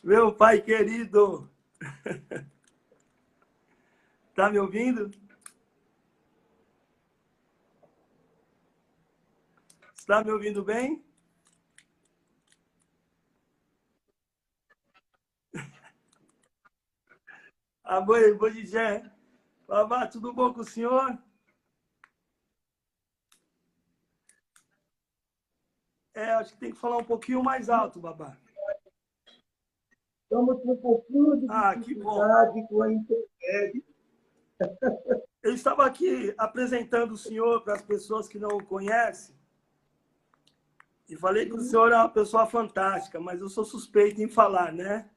Meu pai querido, tá me ouvindo? Está me ouvindo bem? Bom dia. Babá, tudo bom com o senhor? Acho que tem que falar um pouquinho mais alto, babá. Estamos com um pouquinho de Que bom. dificuldade com a internet. Eu estava aqui apresentando o senhor para as pessoas que não o conhecem e falei que o senhor é uma pessoa fantástica, mas eu sou suspeito em falar, né?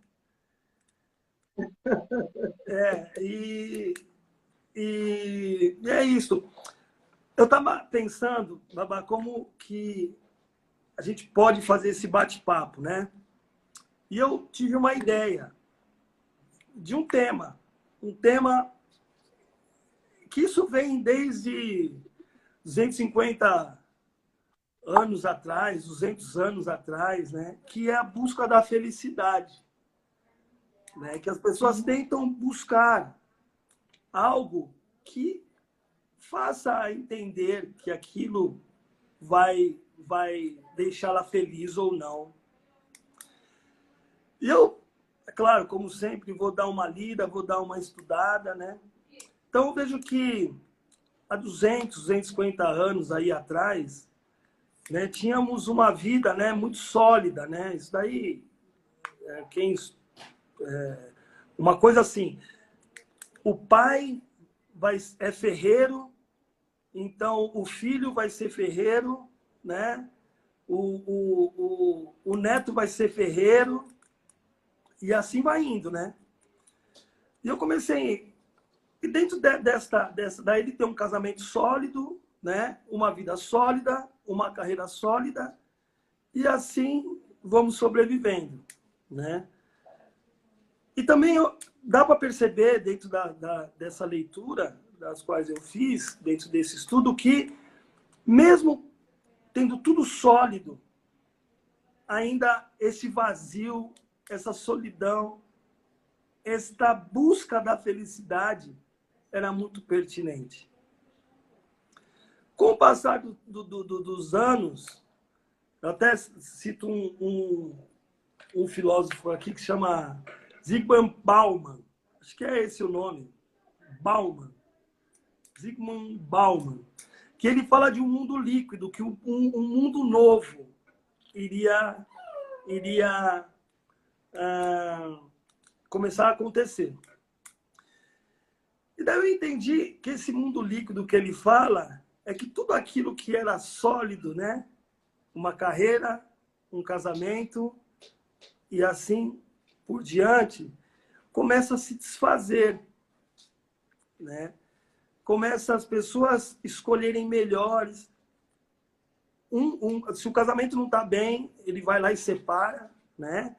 É, e, e é isso. Eu estava pensando, babá, como que a gente pode fazer esse bate-papo, né? E eu tive uma ideia de um tema que isso vem desde 250 anos atrás, 200 anos atrás, né? Que é a busca da felicidade, né? Que as pessoas tentam buscar algo que faça entender que aquilo vai deixá-la feliz ou não. E eu, é claro, como sempre, vou dar uma lida, vou dar uma estudada, né? Então, eu vejo que há 200, 250 anos aí atrás, né, tínhamos uma vida, né, muito sólida, né? Isso daí, uma coisa assim, o pai é ferreiro, então o filho vai ser ferreiro, né? O neto vai ser ferreiro, e assim vai indo, né? E eu comecei. E dentro dessa, daí ele tem um casamento sólido, né? Uma vida sólida, uma carreira sólida, e assim vamos sobrevivendo, né? E também dá para perceber, dentro dessa leitura, das quais eu fiz, dentro desse estudo, que mesmo tendo tudo sólido, ainda esse vazio, essa solidão, esta busca da felicidade era muito pertinente. Com o passar dos anos, eu até cito um filósofo aqui que chama Zygmunt Bauman, acho que é esse o nome, Bauman, Zygmunt Bauman, que ele fala de um mundo líquido, que um mundo novo iria começar a acontecer. E daí eu entendi que esse mundo líquido que ele fala é que tudo aquilo que era sólido, né? Uma carreira, um casamento e assim por diante, começa a se desfazer, né? Começa as pessoas escolherem melhores. Se o casamento não está bem, ele vai lá e separa, né?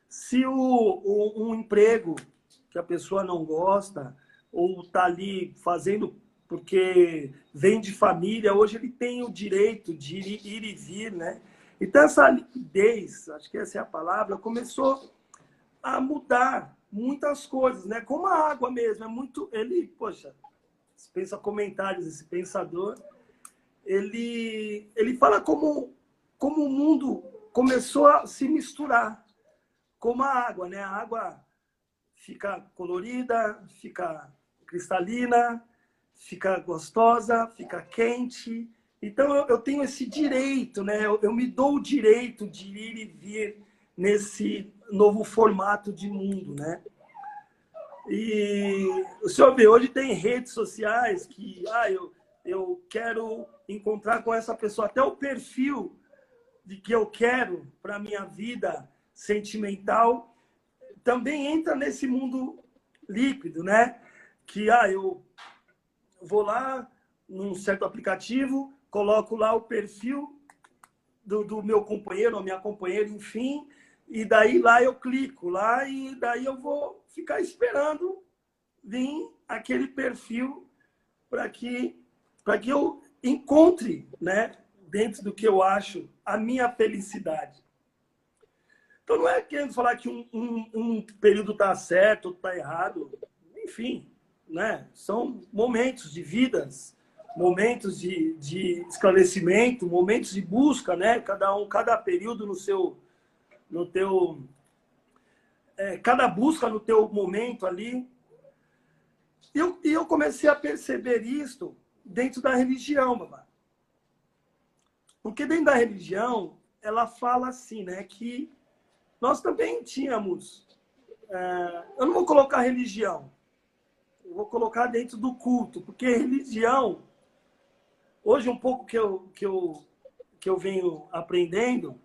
Se um emprego que a pessoa não gosta ou está ali fazendo porque vem de família, hoje ele tem o direito de ir e vir, né? Então essa liquidez, acho que essa é a palavra, começou a mudar muitas coisas, né? Como a água mesmo, é muito, ele, poxa, pensa comentários, esse pensador, ele fala como o mundo começou a se misturar, como a água, né? A água fica colorida, fica cristalina, fica gostosa, fica quente. Então eu tenho esse direito, né? Eu me dou o direito de ir e vir nesse novo formato de mundo, né? E o senhor vê, hoje tem redes sociais que eu quero encontrar com essa pessoa, até o perfil de que eu quero para a minha vida sentimental também entra nesse mundo líquido, né? Que eu vou lá num certo aplicativo, coloco lá o perfil do meu companheiro ou minha companheira, enfim, e daí lá eu clico lá e daí eu vou ficar esperando vir aquele perfil para que eu encontre, né, dentro do que eu acho, a minha felicidade. Então, não é querendo falar que um período está certo, outro está errado. Enfim, né? São momentos de vidas, momentos de esclarecimento, momentos de busca, né? Cada período no teu, cada busca no teu momento ali. E eu comecei a perceber isso dentro da religião, babá. Porque dentro da religião, ela fala assim, né? Que nós também tínhamos... eu não vou colocar religião, eu vou colocar dentro do culto, porque religião, hoje um pouco que eu venho aprendendo,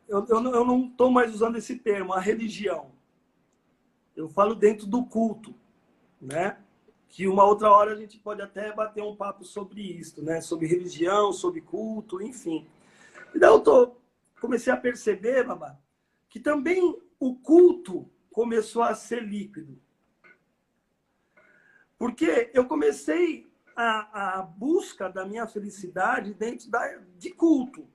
eu não estou mais usando esse termo, a religião. Eu falo dentro do culto, né? Que uma outra hora a gente pode até bater um papo sobre isso, né? Sobre religião, sobre culto, enfim. E daí comecei a perceber, babá, que também o culto começou a ser líquido. Porque eu comecei a busca da minha felicidade dentro de culto.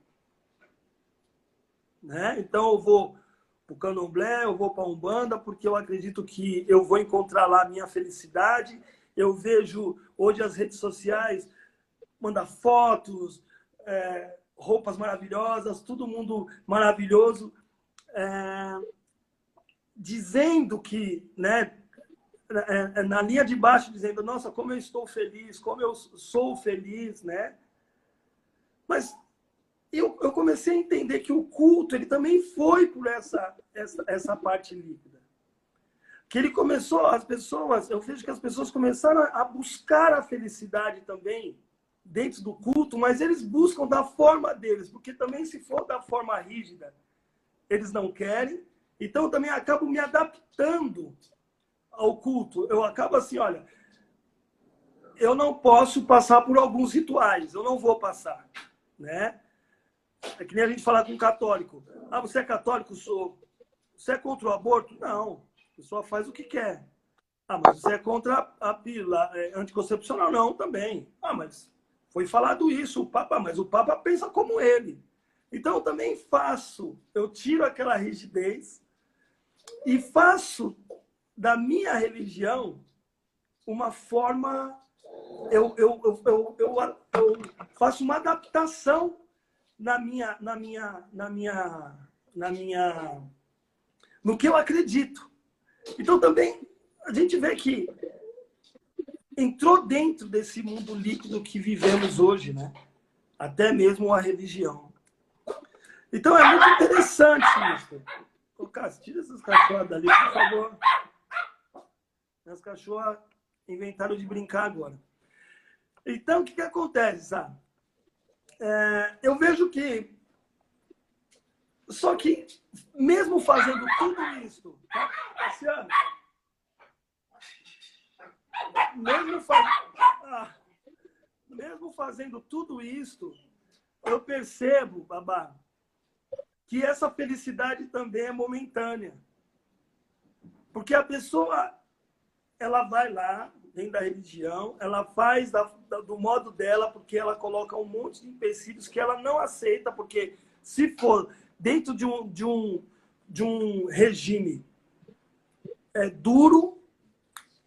Né? Então eu vou para o candomblé, eu vou para a Umbanda, porque eu acredito que eu vou encontrar lá a minha felicidade. Eu vejo hoje as redes sociais, manda fotos, roupas maravilhosas, todo mundo maravilhoso, dizendo que, né, na linha de baixo, dizendo, nossa, como eu estou feliz, como eu sou feliz, né? Mas eu comecei a entender que o culto ele também foi por essa parte líquida. Que ele começou, eu vejo que as pessoas começaram a buscar a felicidade também dentro do culto, mas eles buscam da forma deles, porque também se for da forma rígida, eles não querem. Então eu também acabo me adaptando ao culto. Eu acabo assim, olha, eu não posso passar por alguns rituais, eu não vou passar, né? É que nem a gente falar com um católico. Ah, você é católico? Sou. Você é contra o aborto? Não. A pessoa faz o que quer. Ah, mas você é contra a pílula anticoncepcional? Não, também. Ah, mas foi falado isso, o Papa, mas o Papa pensa como ele. Então eu também faço, eu tiro aquela rigidez e faço da minha religião uma forma, eu faço uma adaptação no que eu acredito. Então também a gente vê que entrou dentro desse mundo líquido que vivemos hoje, né? Até mesmo a religião. Então é muito interessante isso. Ô, Cássio, tira essas cachorras dali, por favor. As cachorras inventaram de brincar agora. Então, o que acontece, sabe? Eu vejo que... Só que, mesmo fazendo tudo isso, tá, Cassiano? Mesmo fazendo tudo isso, eu percebo, babá, que essa felicidade também é momentânea. Porque a pessoa, ela vai lá, dentro da religião, ela faz do modo dela, porque ela coloca um monte de empecilhos que ela não aceita, porque se for dentro de um regime duro,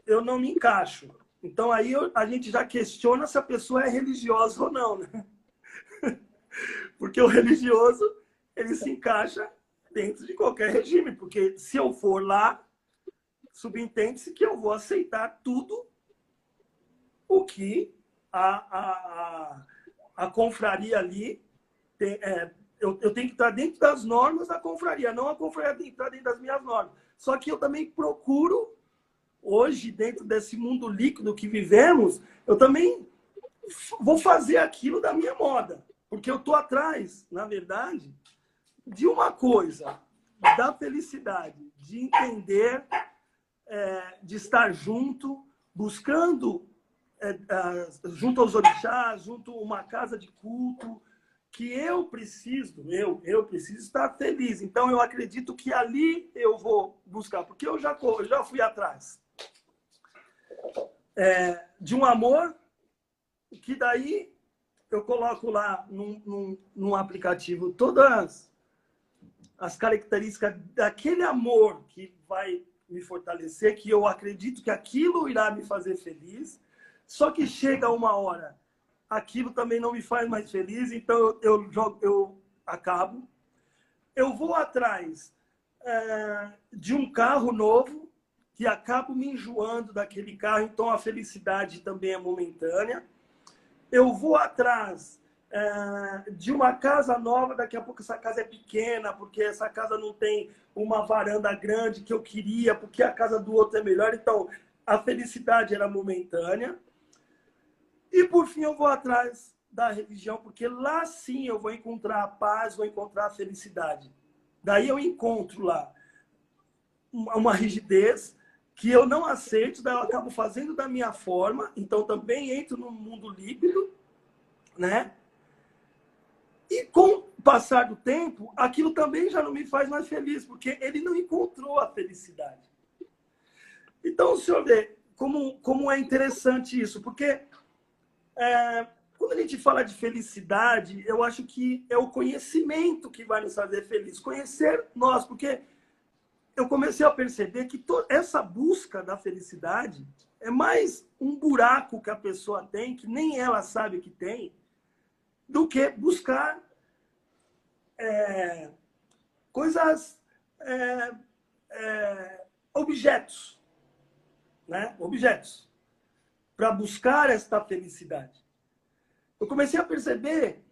eu não me encaixo. Então aí a gente já questiona se a pessoa é religiosa ou não, né? Porque o religioso, ele se encaixa dentro de qualquer regime, porque se eu for lá, subentende-se que eu vou aceitar tudo o que a confraria ali tem, eu tenho que estar dentro das normas da confraria, não a confraria tem que estar dentro das minhas normas. Só que eu também procuro, hoje, dentro desse mundo líquido que vivemos, eu também vou fazer aquilo da minha moda. Porque eu estou atrás, na verdade, de uma coisa, da felicidade, de entender, de estar junto, buscando, junto aos orixás, junto a uma casa de culto, que eu preciso estar feliz. Então, eu acredito que ali eu vou buscar, porque eu já fui atrás de um amor que daí eu coloco lá num aplicativo todas as características daquele amor que vai me fortalecer, que eu acredito que aquilo irá me fazer feliz. Só que chega uma hora, aquilo também não me faz mais feliz, então eu acabo. Eu vou atrás de um carro novo, que acabo me enjoando daquele carro, então a felicidade também é momentânea. Eu vou atrás de uma casa nova, daqui a pouco essa casa é pequena, porque essa casa não tem uma varanda grande que eu queria, porque a casa do outro é melhor. Então, a felicidade era momentânea. E, por fim, eu vou atrás da religião, porque lá sim eu vou encontrar a paz, vou encontrar a felicidade. Daí eu encontro lá uma rigidez que eu não aceito, daí eu acabo fazendo da minha forma, então também entro no mundo líquido, né? E com o passar do tempo, aquilo também já não me faz mais feliz, porque ele não encontrou a felicidade. Então, o senhor vê como é interessante isso, porque quando a gente fala de felicidade, eu acho que é o conhecimento que vai nos fazer felizes. Conhecer nós, porque eu comecei a perceber que essa busca da felicidade é mais um buraco que a pessoa tem, que nem ela sabe que tem, do que buscar coisas, objetos, né? Objetos, para buscar esta felicidade. Eu comecei a perceber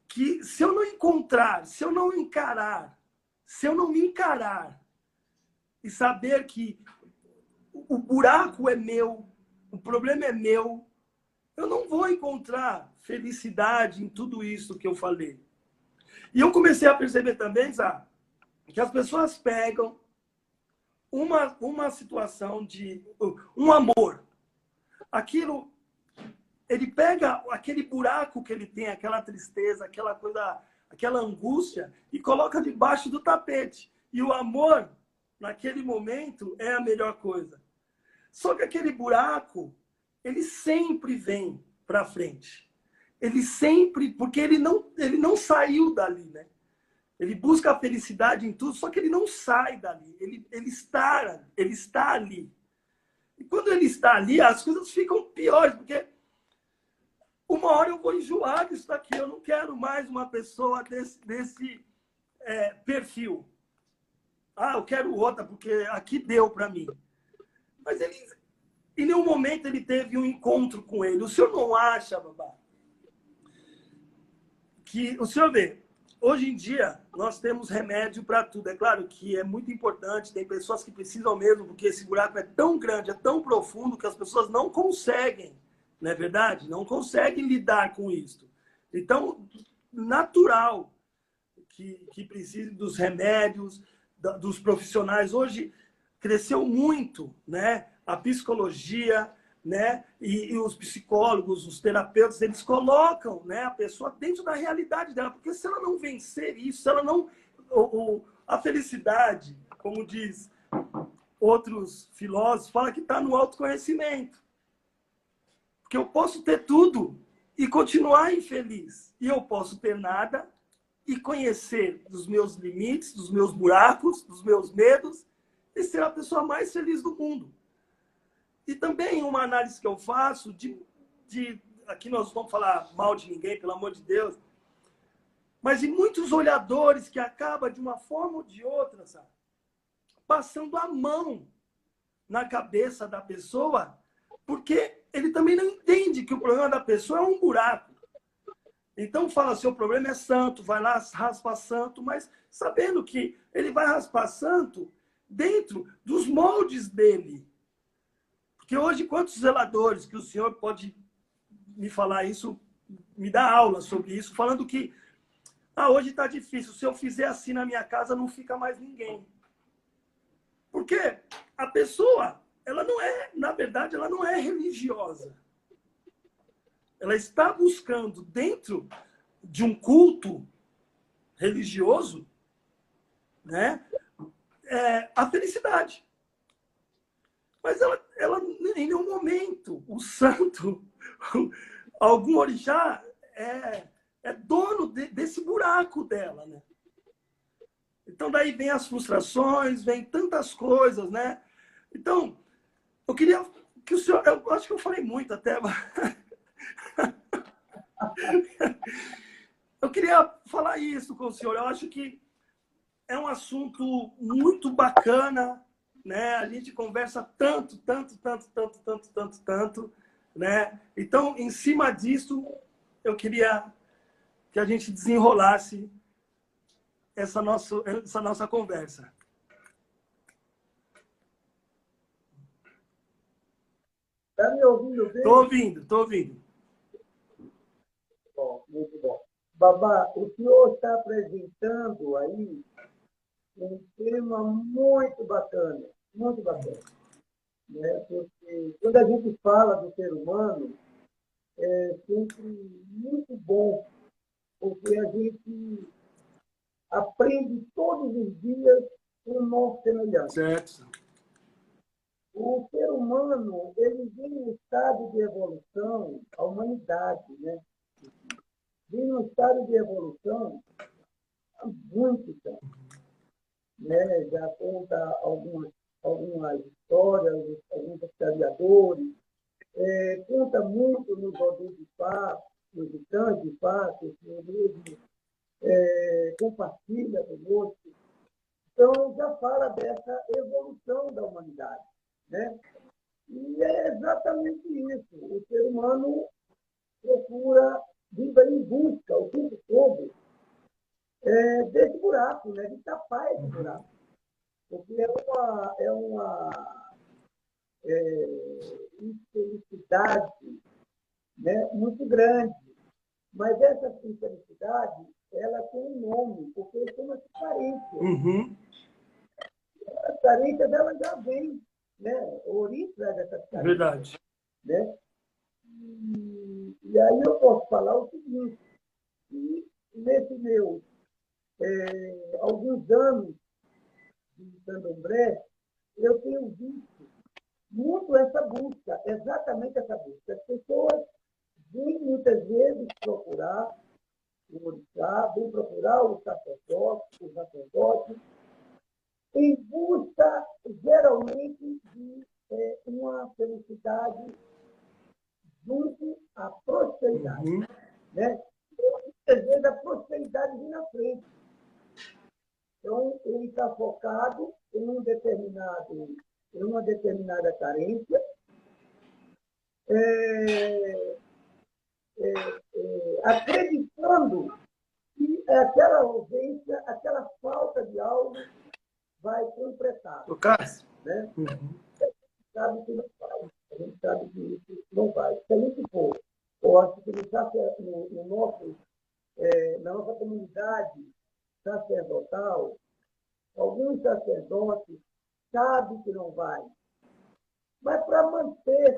que se eu não encontrar, se eu não encarar, se eu não me encarar e saber que o buraco é meu, o problema é meu, eu não vou encontrar felicidade em tudo isso que eu falei. E eu comecei a perceber também, sabe, que as pessoas pegam uma situação de um amor. Aquilo, ele pega aquele buraco que ele tem, aquela tristeza, aquela coisa, aquela angústia, e coloca debaixo do tapete. E o amor, naquele momento, é a melhor coisa. Só que aquele buraco, ele sempre vem para frente. Ele sempre, porque ele não saiu dali, né? Ele busca a felicidade em tudo, só que ele não sai dali. Ele está ali. E quando ele está ali, as coisas ficam piores, porque uma hora eu vou enjoar disso daqui. Eu não quero mais uma pessoa desse perfil. Ah, eu quero outra, porque aqui deu para mim. Mas em nenhum momento ele teve um encontro com ele. O senhor não acha, babá, que o senhor vê, hoje em dia nós temos remédio para tudo. É claro que é muito importante, tem pessoas que precisam mesmo, porque esse buraco é tão grande, é tão profundo, que as pessoas não conseguem, não é verdade? Não conseguem lidar com isso. Então, natural que precise dos remédios, dos profissionais. Hoje cresceu muito, né? A psicologia, né? E os psicólogos, os terapeutas, eles colocam, né, a pessoa dentro da realidade dela, porque se ela não vencer isso, se ela não... a felicidade, como diz outros filósofos, fala que está no autoconhecimento. Porque eu posso ter tudo e continuar infeliz. E eu posso ter nada e conhecer dos meus limites, dos meus buracos, dos meus medos, e ser a pessoa mais feliz do mundo. E também uma análise que eu faço aqui nós não vamos falar mal de ninguém, pelo amor de Deus, mas de muitos olhadores que acabam, de uma forma ou de outra, sabe, passando a mão na cabeça da pessoa, porque ele também não entende que o problema da pessoa é um buraco. Então fala, seu problema é santo, vai lá, raspa santo, mas sabendo que ele vai raspar santo dentro dos moldes dele. Porque hoje, quantos zeladores que o senhor pode me falar isso, me dar aula sobre isso, falando que hoje está difícil, se eu fizer assim na minha casa, não fica mais ninguém. Porque a pessoa, ela não é, na verdade, ela não é religiosa. Ela está buscando, dentro de um culto religioso, né, a felicidade. Mas ela, em nenhum momento, o santo, algum orixá, é dono desse buraco dela, né? Então, Então, daí vem as frustrações, vem tantas coisas, né? Então, eu queria que o senhor... Eu acho que eu falei muito até, mas... Eu queria falar isso com o senhor. Eu acho que é um assunto muito bacana, né? A gente conversa tanto, né? Então, em cima disso, eu queria que a gente desenrolasse essa nossa conversa. Está me ouvindo bem? Estou ouvindo, estou ouvindo. Bom, muito bom. Babá, o senhor está apresentando aí um tema muito bacana, né? Porque quando a gente fala do ser humano, é sempre muito bom, porque a gente aprende todos os dias um novo semelhante. Certo. O ser humano, ele vem em estado de evolução, a humanidade, né? Vem num estado de evolução há muito tempo, né? Já conta algumas histórias, alguns historiadores, conta muito nos Rodrigo de Paz, nos Titãs de Paz, que o mesmo compartilha conosco. Então, já fala dessa evolução da humanidade, né? E é exatamente isso. O ser humano procura, vive em busca o tempo todo desse buraco, né? De tapar esse buraco. Porque infelicidade, né? Muito grande. Mas essa infelicidade, ela tem um nome, porque chama-se carência. Uhum. As carências, elas já vêm, né? O origem dessas carências. Verdade. Né? E aí eu posso falar o seguinte, que nesse meu alguns anos de candomblé, eu tenho visto muito essa busca, exatamente essa busca. As pessoas vêm muitas vezes procurar o orixá, vêm procurar o sacerdote, em busca, geralmente, de uma felicidade junto à prosperidade. Uhum. Né? Muitas vezes a prosperidade vem na frente. Então, ele está focado em uma determinada carência, acreditando que aquela ausência, aquela falta de algo vai completar. Cássio? Né? Uhum. A gente sabe que não vai. A gente sabe que isso não vai. Se a gente for, eu acho que na nossa comunidade sacerdotal, alguns sacerdotes sabem que não vai. Mas para manter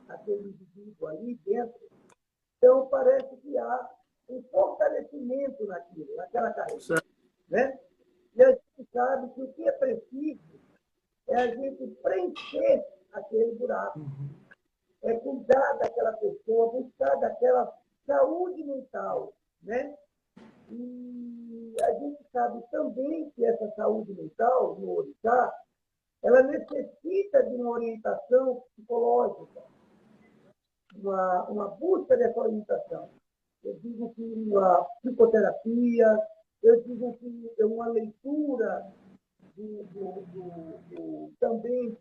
aquele indivíduo ali dentro, então parece que há um fortalecimento naquela carência. Né? E a gente sabe que o que é preciso é a gente preencher aquele buraco. É cuidar daquela pessoa, buscar daquela saúde mental. Né? E a gente sabe também que essa saúde mental, no orixá, ela necessita de uma orientação psicológica, uma busca dessa orientação. Eu digo que uma psicoterapia, eu digo que é uma leitura também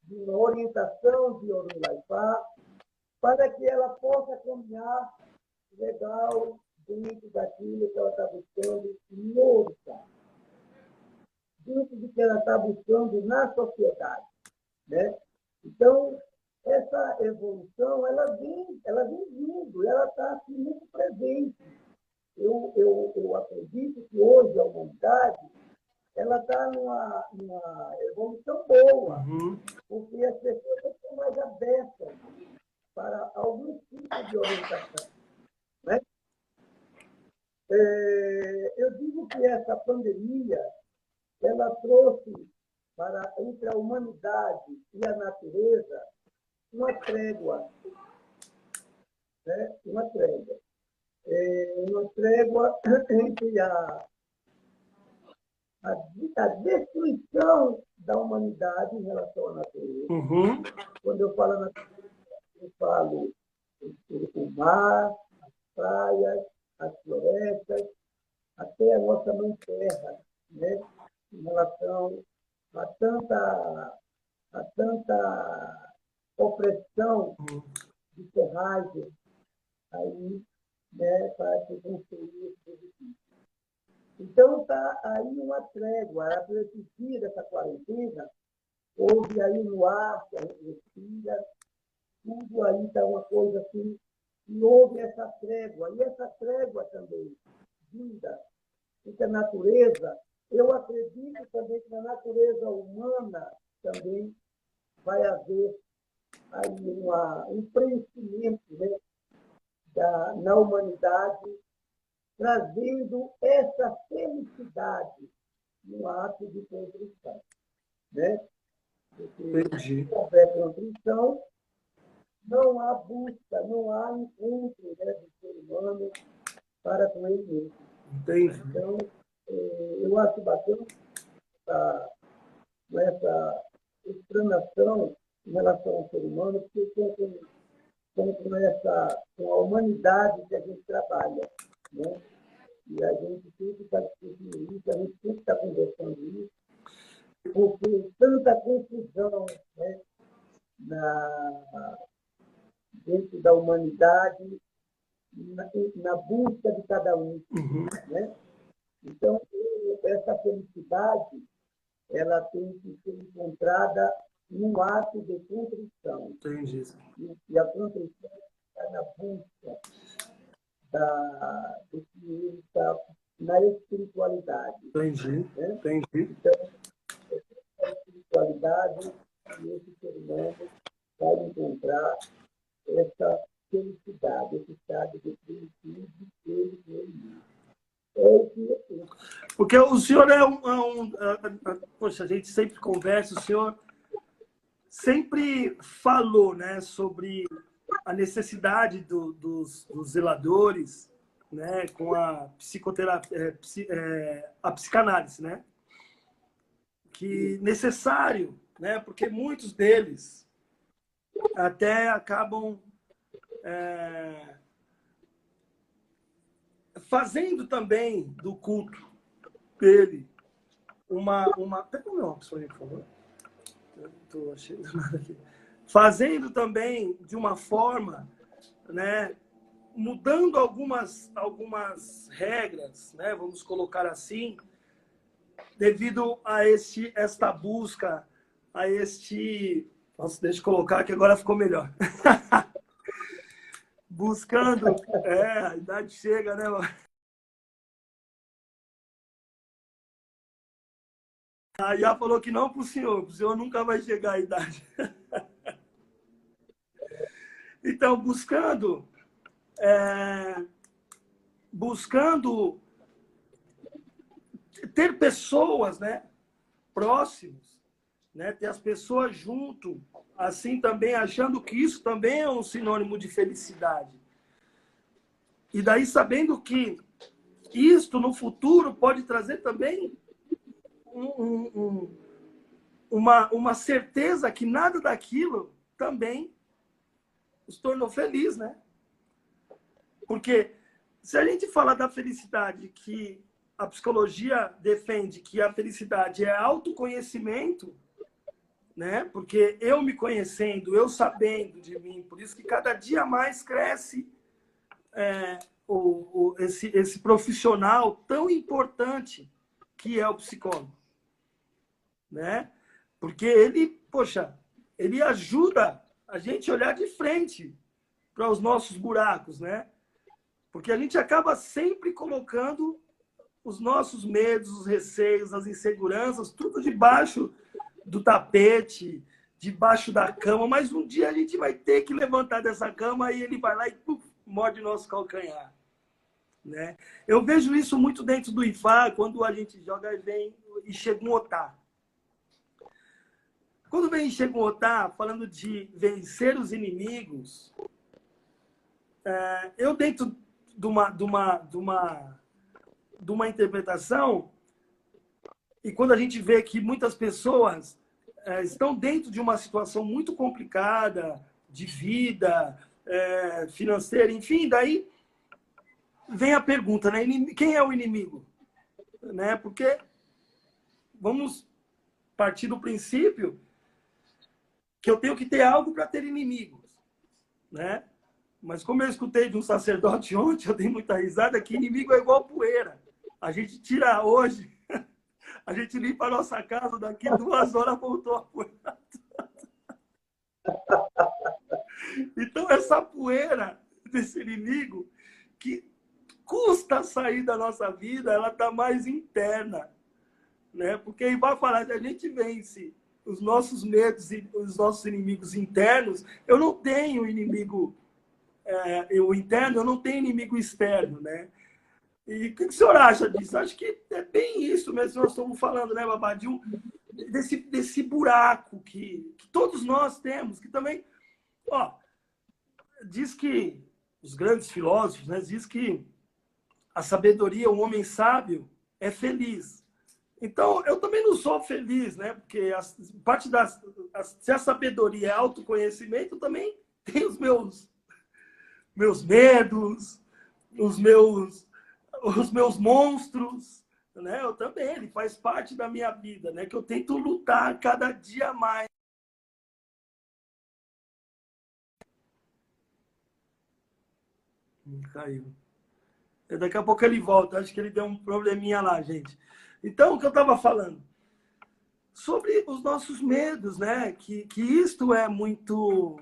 de uma orientação de Orunlaipá, para que ela possa caminhar legal dentro daquilo que ela está buscando no orixá, dentro do que ela está buscando na sociedade. Né? Então, essa evolução, ela vem vindo, ela está assim, muito presente. Eu acredito que hoje a humanidade ela está numa evolução boa, porque as pessoas estão mais abertas para algum tipo de orientação. Né? Eu digo que essa pandemia ela trouxe entre a humanidade e a natureza uma trégua. Né? Uma trégua. Uma trégua entre a destruição da humanidade em relação à natureza. Uhum. Quando eu falo natureza, eu falo o mar, as praias, as florestas, até a nossa mãe terra, né? Em relação a tanta opressão de ferragem aí, né, para se construir esse edifício. Então, está aí uma trégua. Para esse dia dessa quarentena, houve aí no ar que a gente respira, tudo aí está uma coisa assim, e houve essa trégua. E essa trégua também, vinda entre a natureza, eu acredito também que na natureza humana também vai haver aí um preenchimento, né, na humanidade, trazendo essa felicidade no ato de contrição, né? Porque Entendi. se houver contrição, não há busca, não há encontro, né, do ser humano para com ele mesmo. Entendi. Então, eu acho bacana essa explanação em relação ao ser humano, porque com a humanidade que a gente trabalha, né? E a gente sempre está discutindo isso, a gente sempre está conversando isso, porque tanta confusão, né, dentro da humanidade, na busca de cada um. Uhum. Né? Então, essa felicidade ela tem que ser encontrada num ato de contrição. Entendi. E a contrição está na busca do que ele está na espiritualidade. Entendi. Né? Entendi. Então, a espiritualidade e esse ser humano vai encontrar essa felicidade, esse estado de plenitude dele mesmo. Porque o senhor poxa, a gente sempre conversa, o senhor sempre falou, né, sobre a necessidade dos zeladores, né, com a psicoterapia, a psicanálise, né, que necessário, né, porque muitos deles até acabam fazendo também do culto dele pega o meu óculos aí, por favor. Estou achando nada aqui. Fazendo também de uma forma, né, mudando algumas regras, né, vamos colocar assim, devido a esta busca, a este... Nossa, deixa eu colocar que agora ficou melhor. Buscando... a idade chega, né, mano? A Iá falou que não para o senhor nunca vai chegar à idade. Então, buscando ter pessoas, né, próximos, né, ter as pessoas junto, assim também achando que isso também é um sinônimo de felicidade. E daí sabendo que isto no futuro pode trazer também uma certeza que nada daquilo também os tornou feliz, né? Porque se a gente fala da felicidade, que a psicologia defende que a felicidade é autoconhecimento, né? Porque eu me conhecendo, eu sabendo de mim, por isso que cada dia mais cresce esse profissional tão importante que é o psicólogo, né? Porque ele, poxa, ele ajuda a gente a olhar de frente para os nossos buracos, né? Porque a gente acaba sempre colocando os nossos medos, os receios, as inseguranças, tudo debaixo do tapete, debaixo da cama, mas um dia a gente vai ter que levantar dessa cama e ele vai lá e morde nosso calcanhar. Né? Eu vejo isso muito dentro do IFA, quando a gente joga e chega um otá. Quando vem e chega um otá, falando de vencer os inimigos, eu dentro de uma interpretação, E quando a gente vê que muitas pessoas estão dentro de uma situação muito complicada, de vida, financeira, enfim, daí vem a pergunta, né? Quem é o inimigo? Né? Porque vamos partir do princípio que eu tenho que ter algo para ter inimigos, né? Mas como eu escutei de um sacerdote ontem, eu dei muita risada, que inimigo é igual poeira. A gente tira hoje, a gente limpa a nossa casa, daqui 2 horas voltou a poeira. Então, essa poeira desse inimigo, que custa sair da nossa vida, ela está mais interna, né? Porque aí vai falar, a gente vence os nossos medos e os nossos inimigos internos. Eu não tenho inimigo eu interno, eu não tenho inimigo externo, né? E o que o senhor acha disso? Acho que é bem isso mesmo que nós estamos falando, né, Babá? Desse buraco que todos nós temos, que também, ó, diz que os grandes filósofos, né, diz que a sabedoria, o homem sábio é feliz. Então, eu também não sou feliz, né? Porque parte se a sabedoria é autoconhecimento, também tem os meus medos, os meus monstros, né? Eu também, ele faz parte da minha vida, né? Que eu tento lutar cada dia mais. Caiu. Daqui a pouco ele volta, acho que ele deu um probleminha lá, gente. Então, o que eu estava falando? Sobre os nossos medos, né? Que isto é muito...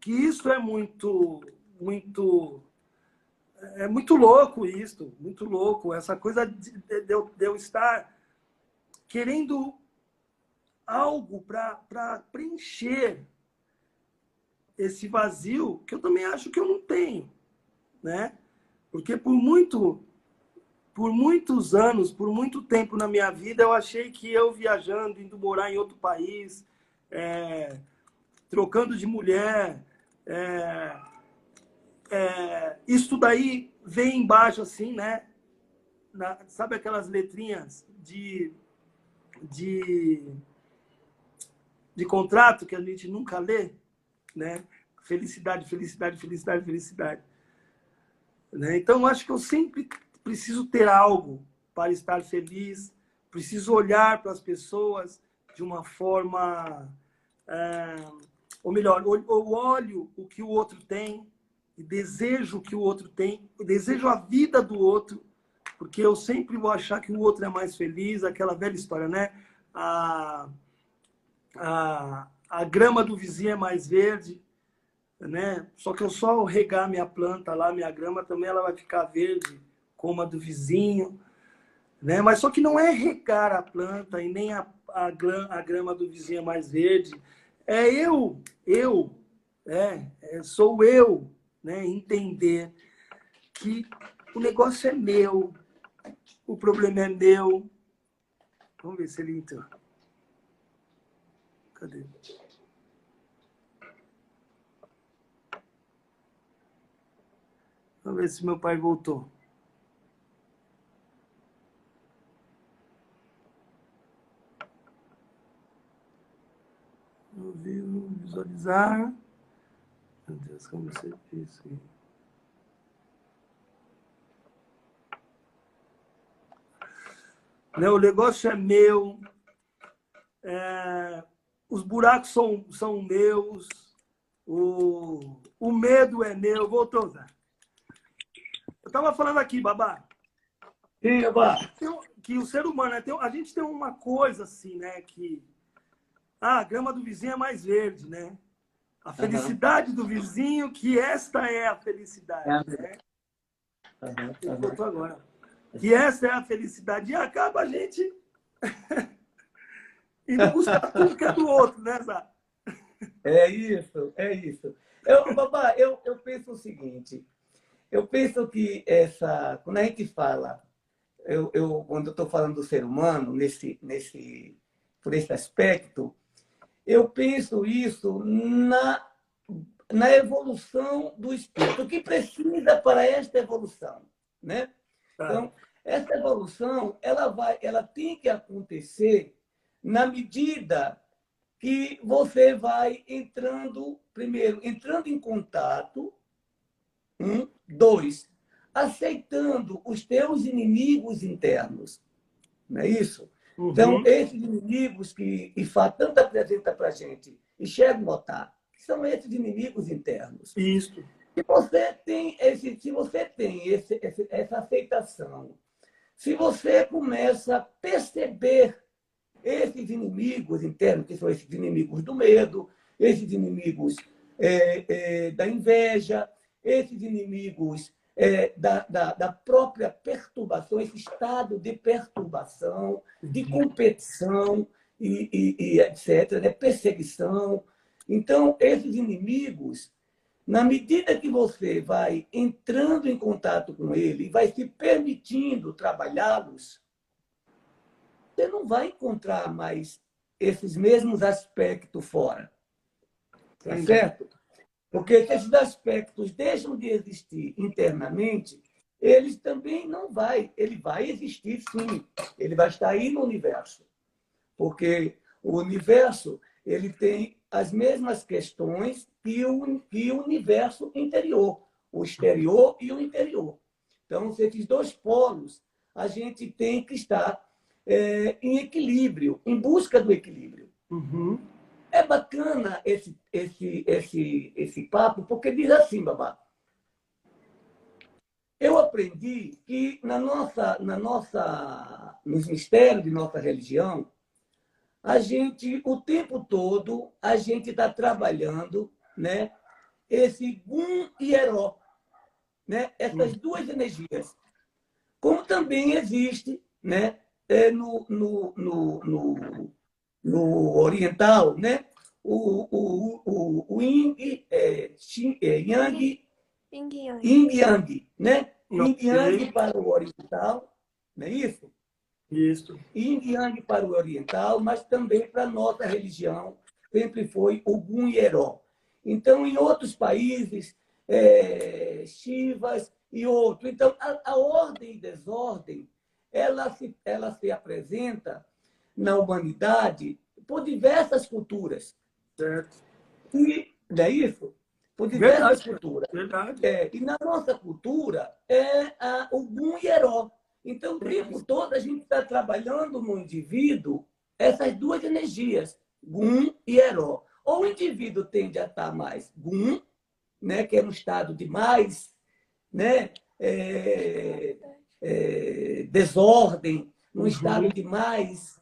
Que isto é muito louco isso, muito louco. Essa coisa de eu estar querendo algo para preencher esse vazio que eu também acho que eu não tenho, né? Porque por muitos anos, por muito tempo na minha vida, eu achei que eu viajando, indo morar em outro país, trocando de mulher, isso daí vem embaixo assim, né? Sabe aquelas letrinhas de contrato que a gente nunca lê, né? Felicidade, felicidade, felicidade, felicidade. Né? Então, eu acho que eu sempre preciso ter algo para estar feliz, preciso olhar para as pessoas de uma forma... ou melhor, eu olho o que o outro tem e desejo o que o outro tem, eu desejo a vida do outro, porque eu sempre vou achar que o outro é mais feliz, aquela velha história, né? A grama do vizinho é mais verde, né? Só que eu só regar minha planta lá, minha grama também ela vai ficar verde como a do vizinho, né? Mas só que não é regar a planta e nem a grama do vizinho é mais verde. É sou eu, né? Entender que o negócio é meu, o problema é meu. Vamos ver se ele entrou. Cadê? Vamos ver se meu pai voltou. Ouvir, visualizar. Meu Deus, como você disse. Né, o negócio é meu. Os buracos são meus. O medo é meu. Voltou, Zé. Eu estava falando aqui, Babá. Sim, Babá. Que o ser humano, né, a gente tem uma coisa assim, né? Que a grama do vizinho é mais verde, né? A felicidade do vizinho, que esta é a felicidade, né? Ele voltou agora. Que esta é a felicidade. E acaba a gente indo buscar tudo que é do outro, né, Zé? É isso, é isso. Babá, eu penso o seguinte, eu penso que quando a gente fala, quando eu estou falando do ser humano, por esse aspecto, eu penso isso na evolução do espírito. O que precisa para esta evolução, né? Tá. Então, Essa evolução, ela tem que acontecer na medida que você vai entrando, primeiro, entrando em contato, dois, aceitando os teus inimigos internos, não é isso? Então, Uhum. esses inimigos que IFA tanto apresenta para a gente, e chegam a notar, que são esses inimigos internos. Isso. Se você tem essa aceitação, se você começa a perceber esses inimigos internos, que são esses inimigos do medo, esses inimigos da inveja, esses inimigos da própria perturbação, esse estado de perturbação, de competição e etc., né? Perseguição. Então, esses inimigos, na medida que você vai entrando em contato com ele e vai se permitindo trabalhá-los, você não vai encontrar mais esses mesmos aspectos fora. Tá certo? Porque se esses aspectos deixam de existir internamente, eles também não vai. Ele vai existir, sim. Ele vai estar aí no universo. Porque o universo ele tem as mesmas questões que o universo interior, o exterior e o interior. Então, esses dois polos, a gente tem que estar em equilíbrio, em busca do equilíbrio. Uhum. É bacana esse papo, porque diz assim, Babá. Eu aprendi que nos mistérios de nossa religião, a gente, o tempo todo, a gente está trabalhando, né, esse Gum e Heró, né, essas duas energias. Como também existe, né, no oriental, né, o Yin, Yang, Yin Yang, né? Yin Yang Ok. para o oriental, não é isso? Isso. Yin Yang para o oriental, mas também para a nossa religião, sempre foi o Gun Yeró. Então, em outros países, Shivas e outros. Então, a ordem e desordem, ela se apresenta na humanidade por diversas culturas. Certo. E, não é isso? Por diversas Verdade, cara. culturas. Verdade. E na nossa cultura o Gun Yeró. Então, o tempo todo a gente está trabalhando no indivíduo essas duas energias, Gun e Heró. Ou o indivíduo tende a estar mais Gun, né, que é no estado de mais, né, desordem, num estado de mais,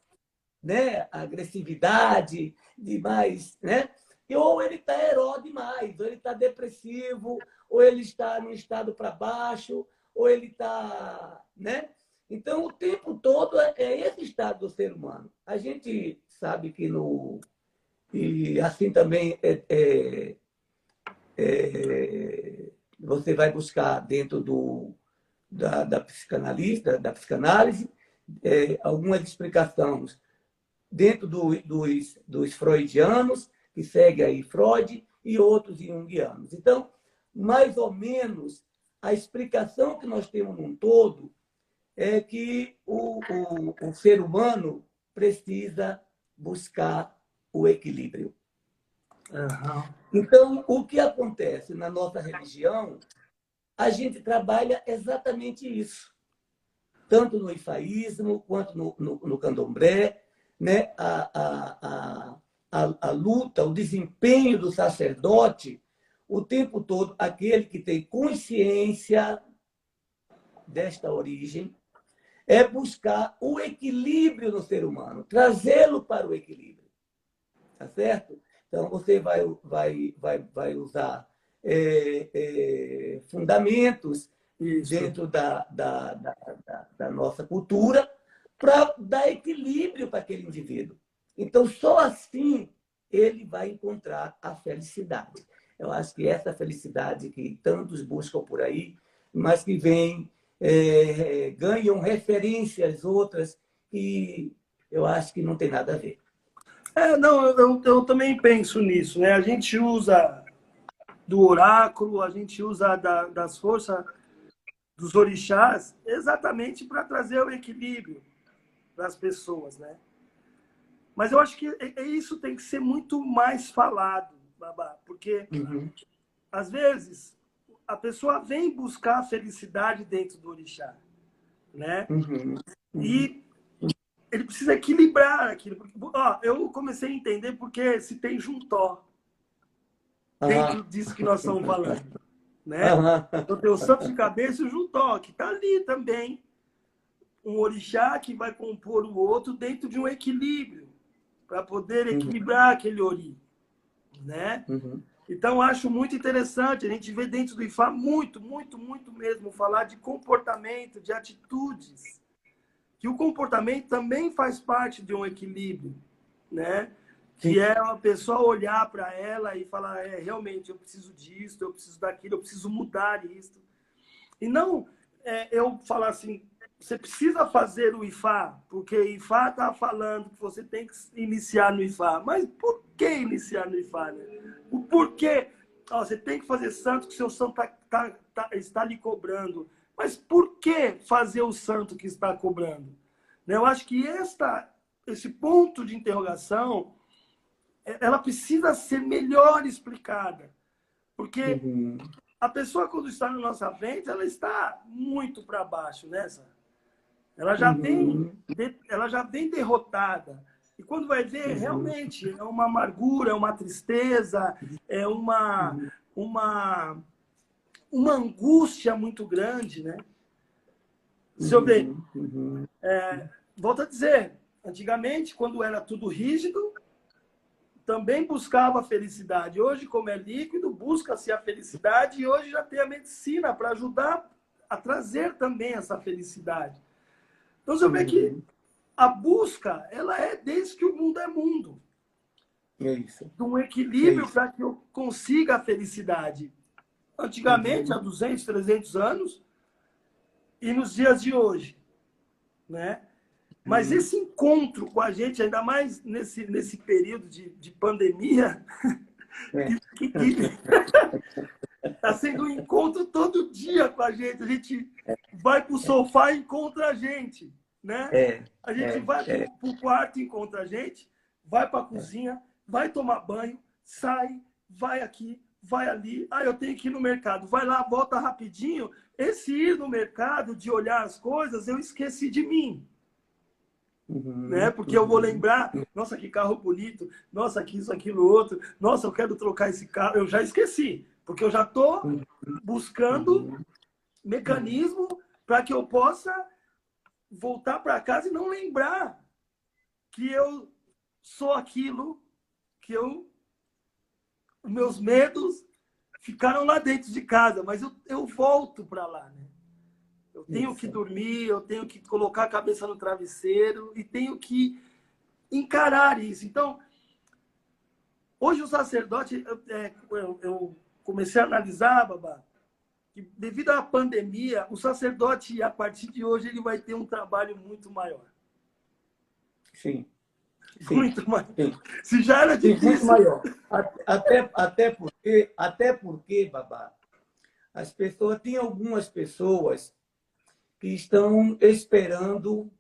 né, agressividade, de mais, né? Ou ele está Heró demais, ou ele está depressivo, ou ele está num estado para baixo, ou ele está, né? Então, o tempo todo é esse estado do ser humano. A gente sabe que e assim também você vai buscar dentro da psicanálise, algumas explicações dentro dos freudianos, que segue aí Freud, e outros junguianos. Então, mais ou menos, a explicação que nós temos num todo é que o ser humano precisa buscar o equilíbrio. Uhum. Então, o que acontece na nossa religião, a gente trabalha exatamente isso, tanto no ifaísmo quanto no candomblé, né? A luta, o desempenho do sacerdote, o tempo todo, aquele que tem consciência desta origem, é buscar o equilíbrio no ser humano, trazê-lo para o equilíbrio. Tá certo? Então, você vai usar fundamentos Isso. dentro da nossa cultura para dar equilíbrio para aquele indivíduo. Então, só assim ele vai encontrar a felicidade. Eu acho que essa felicidade que tantos buscam por aí, mas que ganham referências outras que eu acho que não tem nada a ver. Não, eu também penso nisso, né? A gente usa do oráculo, a gente usa das forças dos orixás, exatamente para trazer o equilíbrio para as pessoas, né? Mas eu acho que isso tem que ser muito mais falado, Babá, porque às vezes a pessoa vem buscar a felicidade dentro do orixá, né? E ele precisa equilibrar aquilo. Porque, ó, eu comecei a entender porque se tem juntó dentro disso que nós estamos falando, né? Então tem o santo de cabeça e o juntó, que está ali também. Um orixá que vai compor o outro dentro de um equilíbrio, para poder equilibrar aquele ori, né? Então, acho muito interessante, a gente vê dentro do Ifá muito, muito, muito mesmo, falar de comportamento, de atitudes, que o comportamento também faz parte de um equilíbrio, né? Que é a pessoa olhar para ela e falar, realmente, eu preciso disso, eu preciso daquilo, eu preciso mudar isso. E não eu falar assim, você precisa fazer o Ifá, porque o Ifá está falando que você tem que iniciar no Ifá. Mas por que iniciar no Ifá, né? O porquê? Ó, você tem que fazer santo que o seu santo está lhe cobrando. Mas por que fazer o santo que está cobrando? Eu acho que esse ponto de interrogação, ela precisa ser melhor explicada. Porque a pessoa, quando está na nossa frente, ela está muito para baixo, né? Ela já vem derrotada. E quando vai ver, realmente, é uma amargura, é uma tristeza, é uma angústia muito grande, né? Se eu ver, volto a dizer, antigamente, quando era tudo rígido, também buscava a felicidade. Hoje, como é líquido, busca-se a felicidade e hoje já tem a medicina para ajudar a trazer também essa felicidade. Então, você vê que a busca, ela é desde que o mundo é mundo. É isso. De um equilíbrio para que eu consiga a felicidade. Antigamente, há 200, 300 anos, e nos dias de hoje, né? Mas esse encontro com a gente, ainda mais nesse período de pandemia, está sendo um encontro todo dia com a gente. A gente vai para o sofá e encontra a gente, né? A gente vai para o quarto e encontra a gente, vai para a cozinha, vai tomar banho, sai, vai aqui, vai ali. Ah, eu tenho que ir no mercado. Vai lá, volta rapidinho. Esse ir no mercado, de olhar as coisas, eu esqueci de mim. Né? Porque eu vou lembrar, nossa, que carro bonito, nossa, que isso, aquilo, outro, nossa, eu quero trocar esse carro. Eu já esqueci, porque eu já estou buscando mecanismo para que eu possa voltar para casa e não lembrar que eu sou aquilo que os meus medos ficaram lá dentro de casa, mas eu volto para lá, né? Eu tenho que dormir, eu tenho que colocar a cabeça no travesseiro e tenho que encarar isso. Então, hoje o sacerdote, eu comecei a analisar, Babá, que devido à pandemia, o sacerdote, a partir de hoje, ele vai ter um trabalho muito maior. Sim. Muito maior. Sim. Se já era difícil... Muito maior. Até porque, Babá, tem algumas pessoas que estão esperando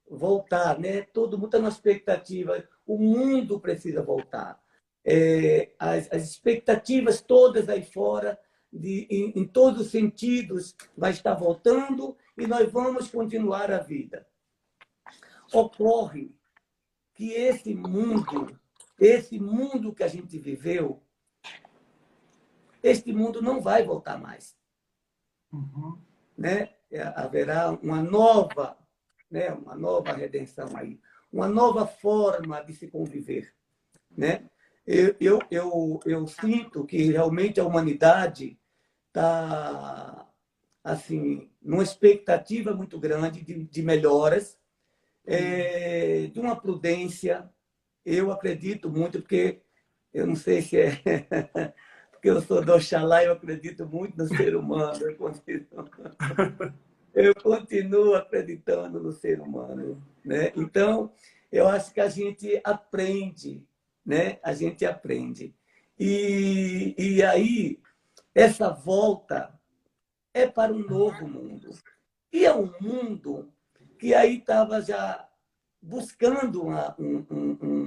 voltar, né? Todo mundo está na expectativa. O mundo precisa voltar. As expectativas todas aí fora, em todos os sentidos, vai estar voltando e nós vamos continuar a vida. Ocorre que esse mundo que a gente viveu, este mundo não vai voltar mais. Né? Haverá uma nova redenção aí, uma nova forma de se conviver, né? Eu sinto que realmente a humanidade está assim numa expectativa muito grande de melhoras, de uma prudência. Eu acredito muito, porque eu não sei se é porque eu sou do Oxalá, eu acredito muito no ser humano. Eu continuo acreditando no ser humano, né? Então, eu acho que a gente aprende, né? A gente aprende. E aí, essa volta é para um novo mundo. E é um mundo que aí estava já buscando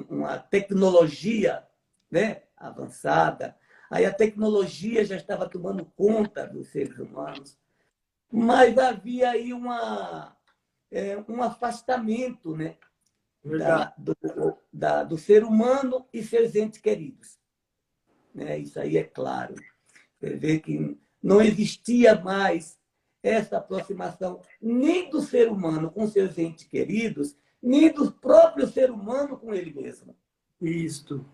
uma tecnologia, né, avançada. Aí a tecnologia já estava tomando conta dos seres humanos. Mas havia aí um afastamento, né, Verdade. do ser humano e seus entes queridos. Né? Isso aí é claro. Você vê que não existia mais essa aproximação nem do ser humano com seus entes queridos, nem do próprio ser humano com ele mesmo. Isto.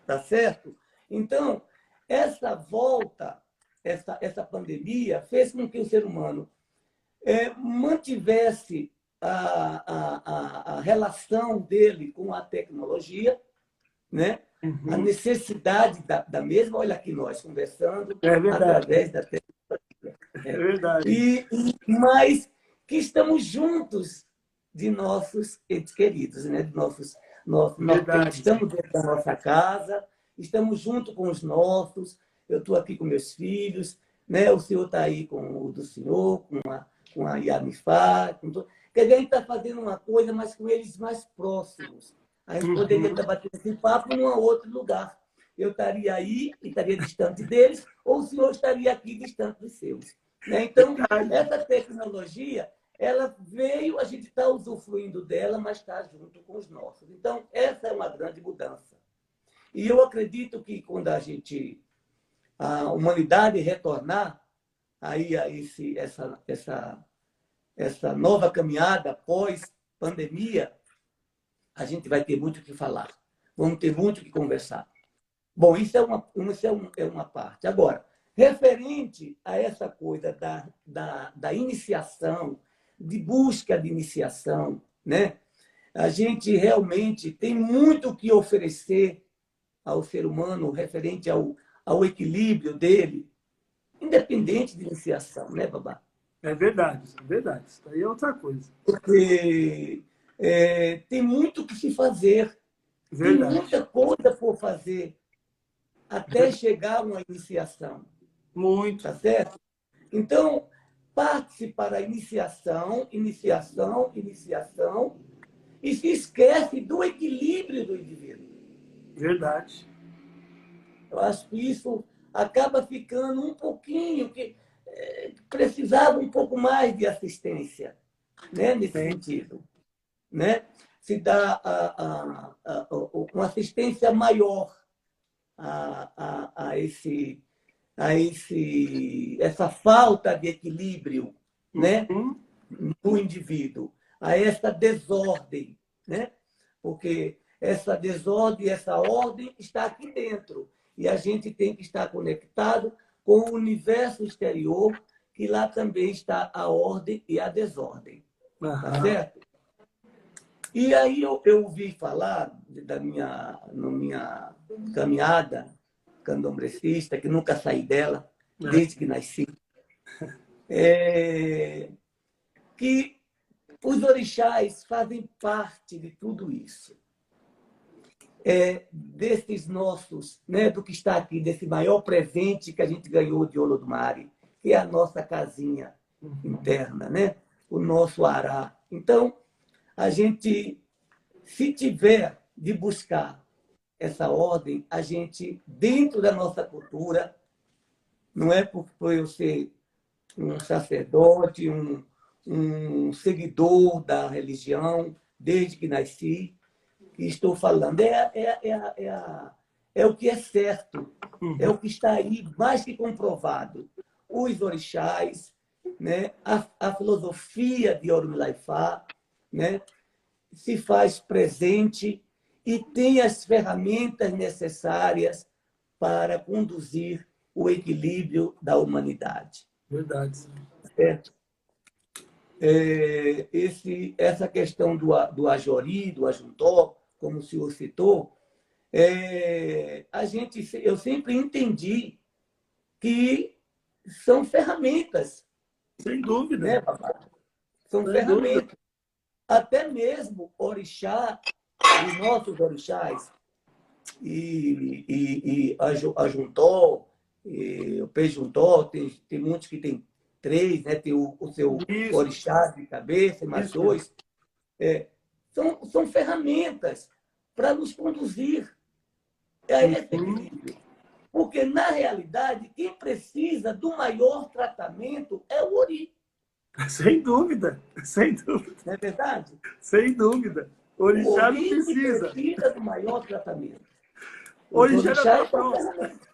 Tá certo? Então, essa volta, essa pandemia, fez com que o ser humano mantivesse a relação dele com a tecnologia, né? A necessidade da mesma, olha aqui nós conversando É verdade. através da tecnologia. É verdade. Mas que estamos juntos de nossos entes queridos, né? De Verdade. estamos dentro da nossa casa, estamos junto com os nossos. Eu estou aqui com meus filhos, né? O senhor está aí com o do senhor, com a Yamifá. Quer dizer, a gente está fazendo uma coisa, mas com eles mais próximos. A gente poderia estar batendo esse papo em um outro lugar. Eu estaria aí e estaria distante deles, ou o senhor estaria aqui distante dos seus. Né? Então, essa tecnologia, ela veio, a gente está usufruindo dela, mas está junto com os nossos. Então, essa é uma grande mudança. E eu acredito que quando a humanidade retornar aí a essa nova caminhada pós-pandemia, a gente vai ter muito o que falar. Vamos ter muito o que conversar. Bom, isso é uma parte. Agora, referente a essa coisa da iniciação, de busca de iniciação, né? A gente realmente tem muito o que oferecer ao ser humano referente ao equilíbrio dele, independente de iniciação, né, Babá? É verdade. É verdade. Isso aí é outra coisa. Porque tem muito o que se fazer, tem Verdade. muita coisa por fazer até chegar a uma iniciação. Muito. Tá certo? Então, parte-se para a iniciação, e se esquece do equilíbrio do indivíduo. Verdade. Eu acho que isso acaba ficando um pouquinho, que precisava um pouco mais de assistência, né? Nesse sentido. Né? Se dá uma assistência maior a essa falta de equilíbrio, né, no indivíduo, a essa desordem, né? Porque essa desordem, essa ordem está aqui dentro e a gente tem que estar conectado com o universo exterior, que lá também está a ordem e a desordem, tá certo? E aí eu ouvi falar na minha caminhada candomblecista, que nunca saí dela, desde que nasci, que os orixás fazem parte de tudo isso. Desses nossos, né, do que está aqui, desse maior presente que a gente ganhou de Olodumare, que é a nossa casinha interna, né? O nosso ará. Então, a gente, se tiver de buscar essa ordem, a gente, dentro da nossa cultura, não é por eu ser um sacerdote, um seguidor da religião, desde que nasci, que estou falando. É o que é certo, é o que está aí mais que comprovado. Os orixás, né? A filosofia de Orumilai-Fá, né? Se faz presente e tem as ferramentas necessárias para conduzir o equilíbrio da humanidade. Verdade. Certo? Essa questão do Ajori, do Ajuntó, como o senhor citou, eu sempre entendi que são ferramentas. Sem dúvida. Né, papai? São Sem ferramentas. dúvida. Até mesmo orixá, os nossos orixás, e Ajuntó, o Pejuntó, tem muitos que têm três, né? Tem o seu Isso. orixá de cabeça, mais Isso. dois. São ferramentas para nos conduzir a esse equilíbrio. Porque, na realidade, quem precisa do maior tratamento é o ori. Sem dúvida, sem dúvida, Não é verdade? sem dúvida. O O orixá não ori que precisa. precisa do maior tratamento. O orixá já está é uma pronto. ferramenta.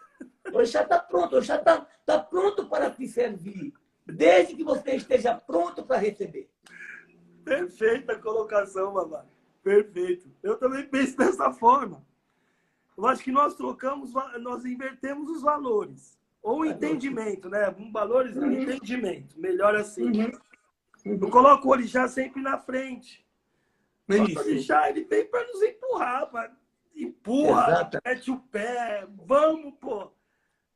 O orixá está pronto, o orixá está pronto para te servir, desde que você esteja pronto para receber. Perfeita a colocação, Babá. Perfeito. Eu também penso dessa forma. Eu acho que nós nós invertemos os valores. Ou o entendimento, né? Valores não, entendimento. Melhor assim. Eu coloco o orixá sempre na frente. O orixá, ele vem para nos empurrar, empurra, Exatamente. mete o pé, vamos, pô.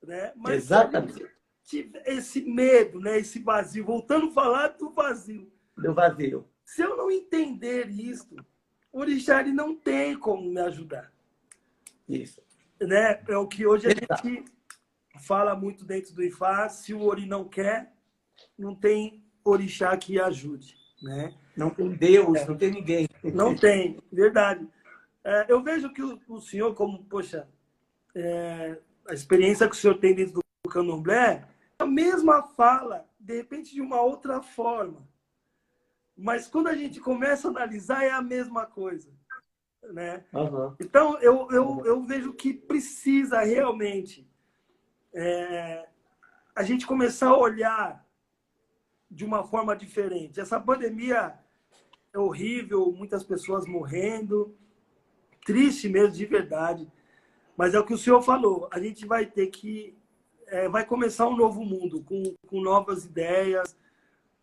Né? Mas Exatamente. esse medo, né? Esse vazio, voltando a falar do vazio. Do vazio. Se eu não entender isso, o orixá ele não tem como me ajudar. Isso. Né? É o que hoje a Exato. gente fala muito dentro do Ifá. Se o ori não quer, não tem orixá que ajude. Né? Não tem Deus, não tem ninguém. Não tem, verdade. Eu vejo que o senhor, como, poxa, a experiência que o senhor tem dentro do candomblé, a mesma fala, de repente de uma outra forma. Mas quando a gente começa a analisar, é a mesma coisa. Né? Então, eu vejo que precisa realmente a gente começar a olhar de uma forma diferente. Essa pandemia é horrível, muitas pessoas morrendo, triste mesmo, de verdade. Mas é o que o senhor falou, a gente vai ter que... vai começar um novo mundo, com novas ideias,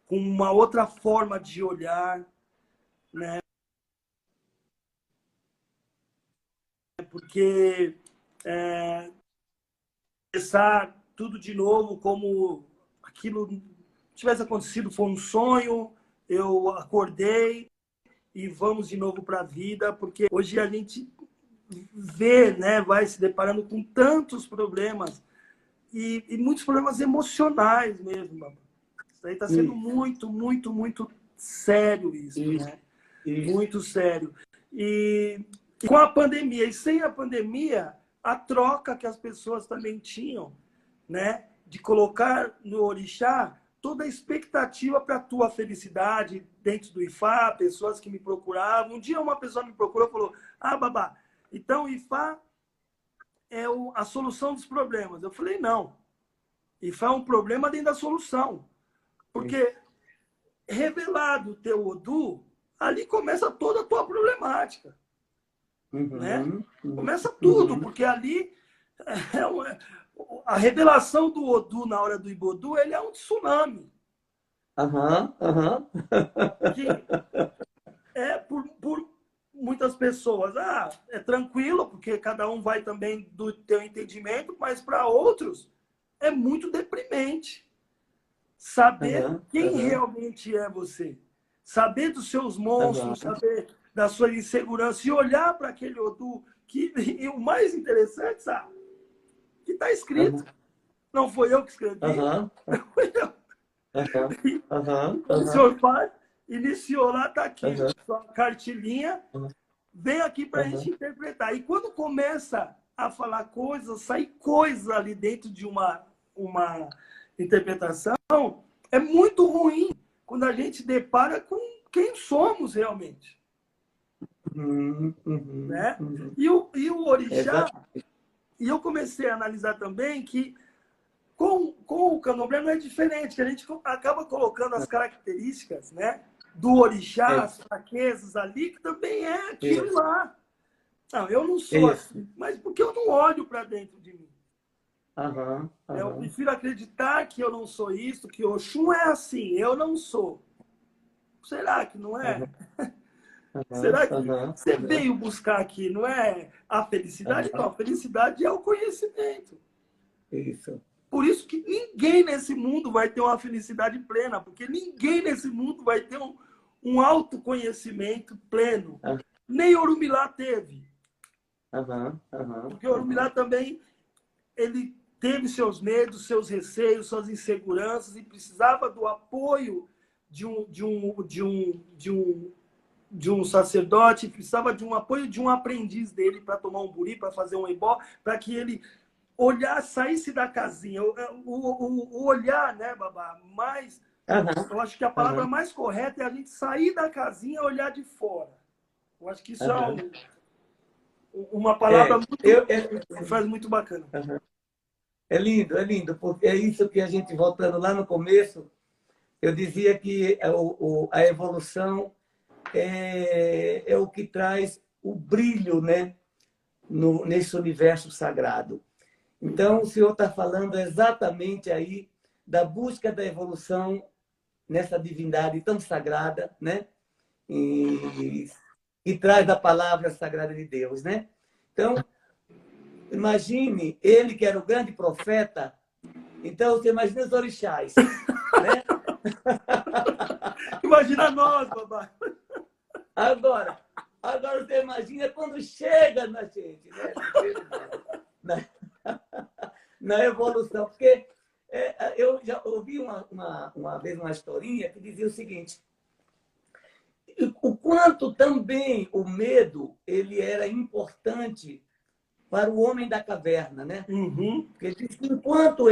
com uma outra forma de olhar, né? Porque começar tudo de novo como aquilo tivesse acontecido, foi um sonho, eu acordei e vamos de novo para a vida, porque hoje a gente vê, né, vai se deparando com tantos problemas e muitos problemas emocionais mesmo. Isso aí está sendo muito, muito, muito sério isso, né? Muito sério. E com a pandemia e sem a pandemia, a troca que as pessoas também tinham, né, de colocar no orixá toda a expectativa para a tua felicidade dentro do Ifá, pessoas que me procuravam. Um dia uma pessoa me procurou e falou: ah, Babá, então o Ifá é a solução dos problemas. Eu falei: não. Ifá é um problema dentro da solução. Porque revelado o teu Odu, ali começa toda a tua problemática. Né? Começa tudo, porque ali a revelação do Odu na hora do Ibodu, ele é um tsunami. Que por muitas pessoas, é tranquilo, porque cada um vai também do teu entendimento, mas para outros é muito deprimente. Saber quem realmente é você. Saber dos seus monstros, saber da sua insegurança e olhar para aquele Odu e o mais interessante, sabe? Que está escrito. Não foi eu que escrevi. Não foi eu. O senhor faz, iniciou lá, está aqui. Sua cartilinha, vem aqui para a gente interpretar. E quando começa a falar coisas, sai coisa ali dentro de uma interpretação, é muito ruim quando a gente depara com quem somos realmente. Né? E o orixá, e eu comecei a analisar também que com o candomblé não é diferente, que a gente acaba colocando as características, né, do orixá, as fraquezas ali, que também é aquilo lá. Não, eu não sou assim, mas porque eu não olho para dentro de mim. Eu prefiro acreditar que eu não sou isso, que Oxum é assim, eu não sou. Será que não é? Será que você veio buscar aqui, não é a felicidade? Não, a felicidade é o conhecimento. Isso. Por isso que ninguém nesse mundo vai ter uma felicidade plena, porque ninguém nesse mundo vai ter um autoconhecimento pleno. Nem Orumilá teve. Porque Orumilá também, ele teve seus medos, seus receios, suas inseguranças e precisava do apoio de um sacerdote, precisava de um apoio de um aprendiz dele para tomar um buri, para fazer um ebó, para que ele saísse da casinha. O olhar, né, Babá? Mais, eu acho que a palavra mais correta é a gente sair da casinha e olhar de fora. Eu acho que isso é uma palavra faz muito bacana. É lindo, porque é isso que a gente, voltando lá no começo, eu dizia que a evolução é o que traz o brilho, né, nesse universo sagrado. Então, o senhor está falando exatamente aí da busca da evolução nessa divindade tão sagrada, né? E traz a palavra sagrada de Deus, né? Então, imagine ele que era o grande profeta. Então, você imagina os orixás, né? Imagina nós, Babá. Agora você imagina quando chega na gente, né? Na evolução. Porque eu já ouvi uma vez uma historinha que dizia o seguinte: o quanto também o medo ele era importante para o homem da caverna, né? Uhum. Porque diz que quando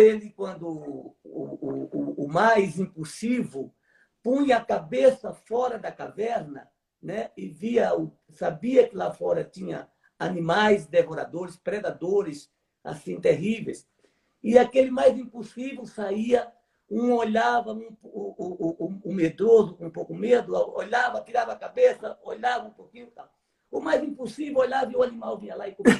o mais impulsivo punha a cabeça fora da caverna, né? E sabia que lá fora tinha animais devoradores, predadores, assim, terríveis. E aquele mais impulsivo saía, olhava, o medroso, com um pouco medo, olhava, tirava a cabeça, olhava um pouquinho. Tal. O mais impulsivo olhava e o animal vinha lá e comia.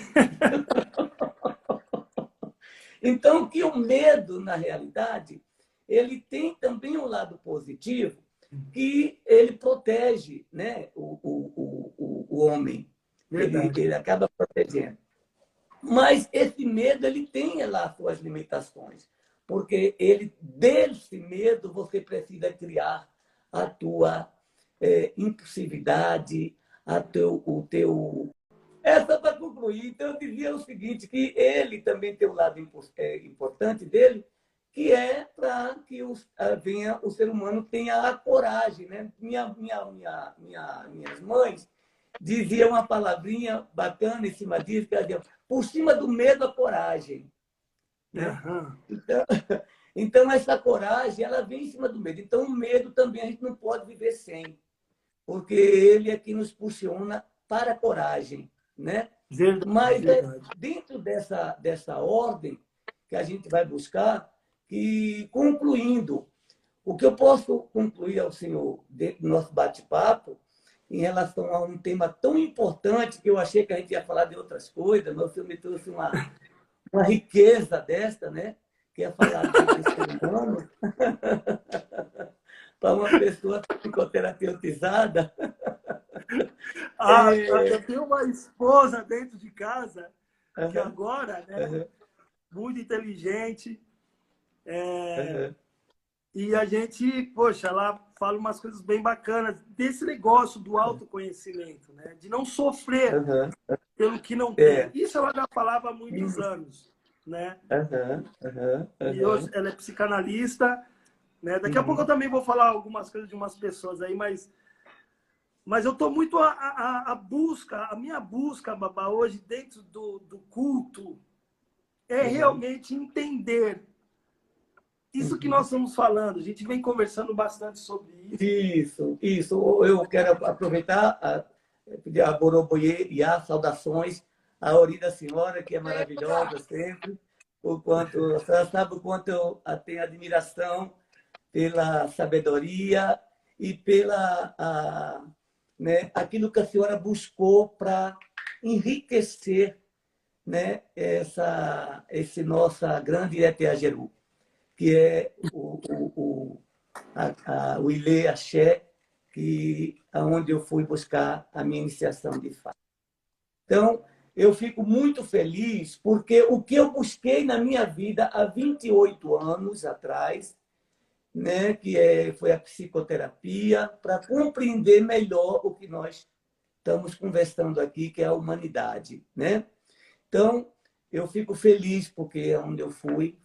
Então, que o medo, na realidade, ele tem também um lado positivo, que ele protege, né, o homem. Ele acaba protegendo. Mas esse medo ele tem lá suas limitações, porque desse medo você precisa criar a tua impulsividade, o teu... Essa para concluir, então eu dizia o seguinte, que ele também tem um lado importante dele, que é para que o ser humano tenha a coragem. Né? Minhas mães diziam uma palavrinha bacana em cima disso, que ela dizia, por cima do medo, a coragem. Né? Uhum. Então, essa coragem ela vem em cima do medo. Então, o medo também a gente não pode viver sem, porque ele é que nos impulsiona para a coragem. Né? Verdade, Mas verdade. dentro dessa ordem que a gente vai buscar, e concluindo, o que eu posso concluir ao senhor dentro do nosso bate-papo, em relação a um tema tão importante, que eu achei que a gente ia falar de outras coisas, mas o senhor me trouxe uma riqueza desta, né? Que é falar do ser humano, para uma pessoa psicoterapeutizada. Eu tenho uma esposa dentro de casa, que agora, né, muito inteligente, e a gente, poxa, ela fala umas coisas bem bacanas desse negócio do autoconhecimento, né, de não sofrer pelo que não tem. Isso ela já falava há muitos anos, né? E hoje ela é psicanalista, né? Daqui a pouco eu também vou falar algumas coisas de umas pessoas aí, mas eu estou muito a minha busca, Babá, hoje dentro do culto é realmente entender isso que nós estamos falando. A gente vem conversando bastante sobre isso. Isso. Eu quero aproveitar pedir a Boroboye e as saudações à Ori da Senhora, que é maravilhosa sempre. A senhora sabe o quanto eu tenho admiração pela sabedoria e pela... né, aquilo que a senhora buscou para enriquecer, né, esse nossa grande Eteageru, que é o Ilê Axé, onde eu fui buscar a minha iniciação de fato. Então, eu fico muito feliz porque o que eu busquei na minha vida há 28 anos atrás, né, foi a psicoterapia, para compreender melhor o que nós estamos conversando aqui, que é a humanidade. Né? Então, eu fico feliz porque onde eu fui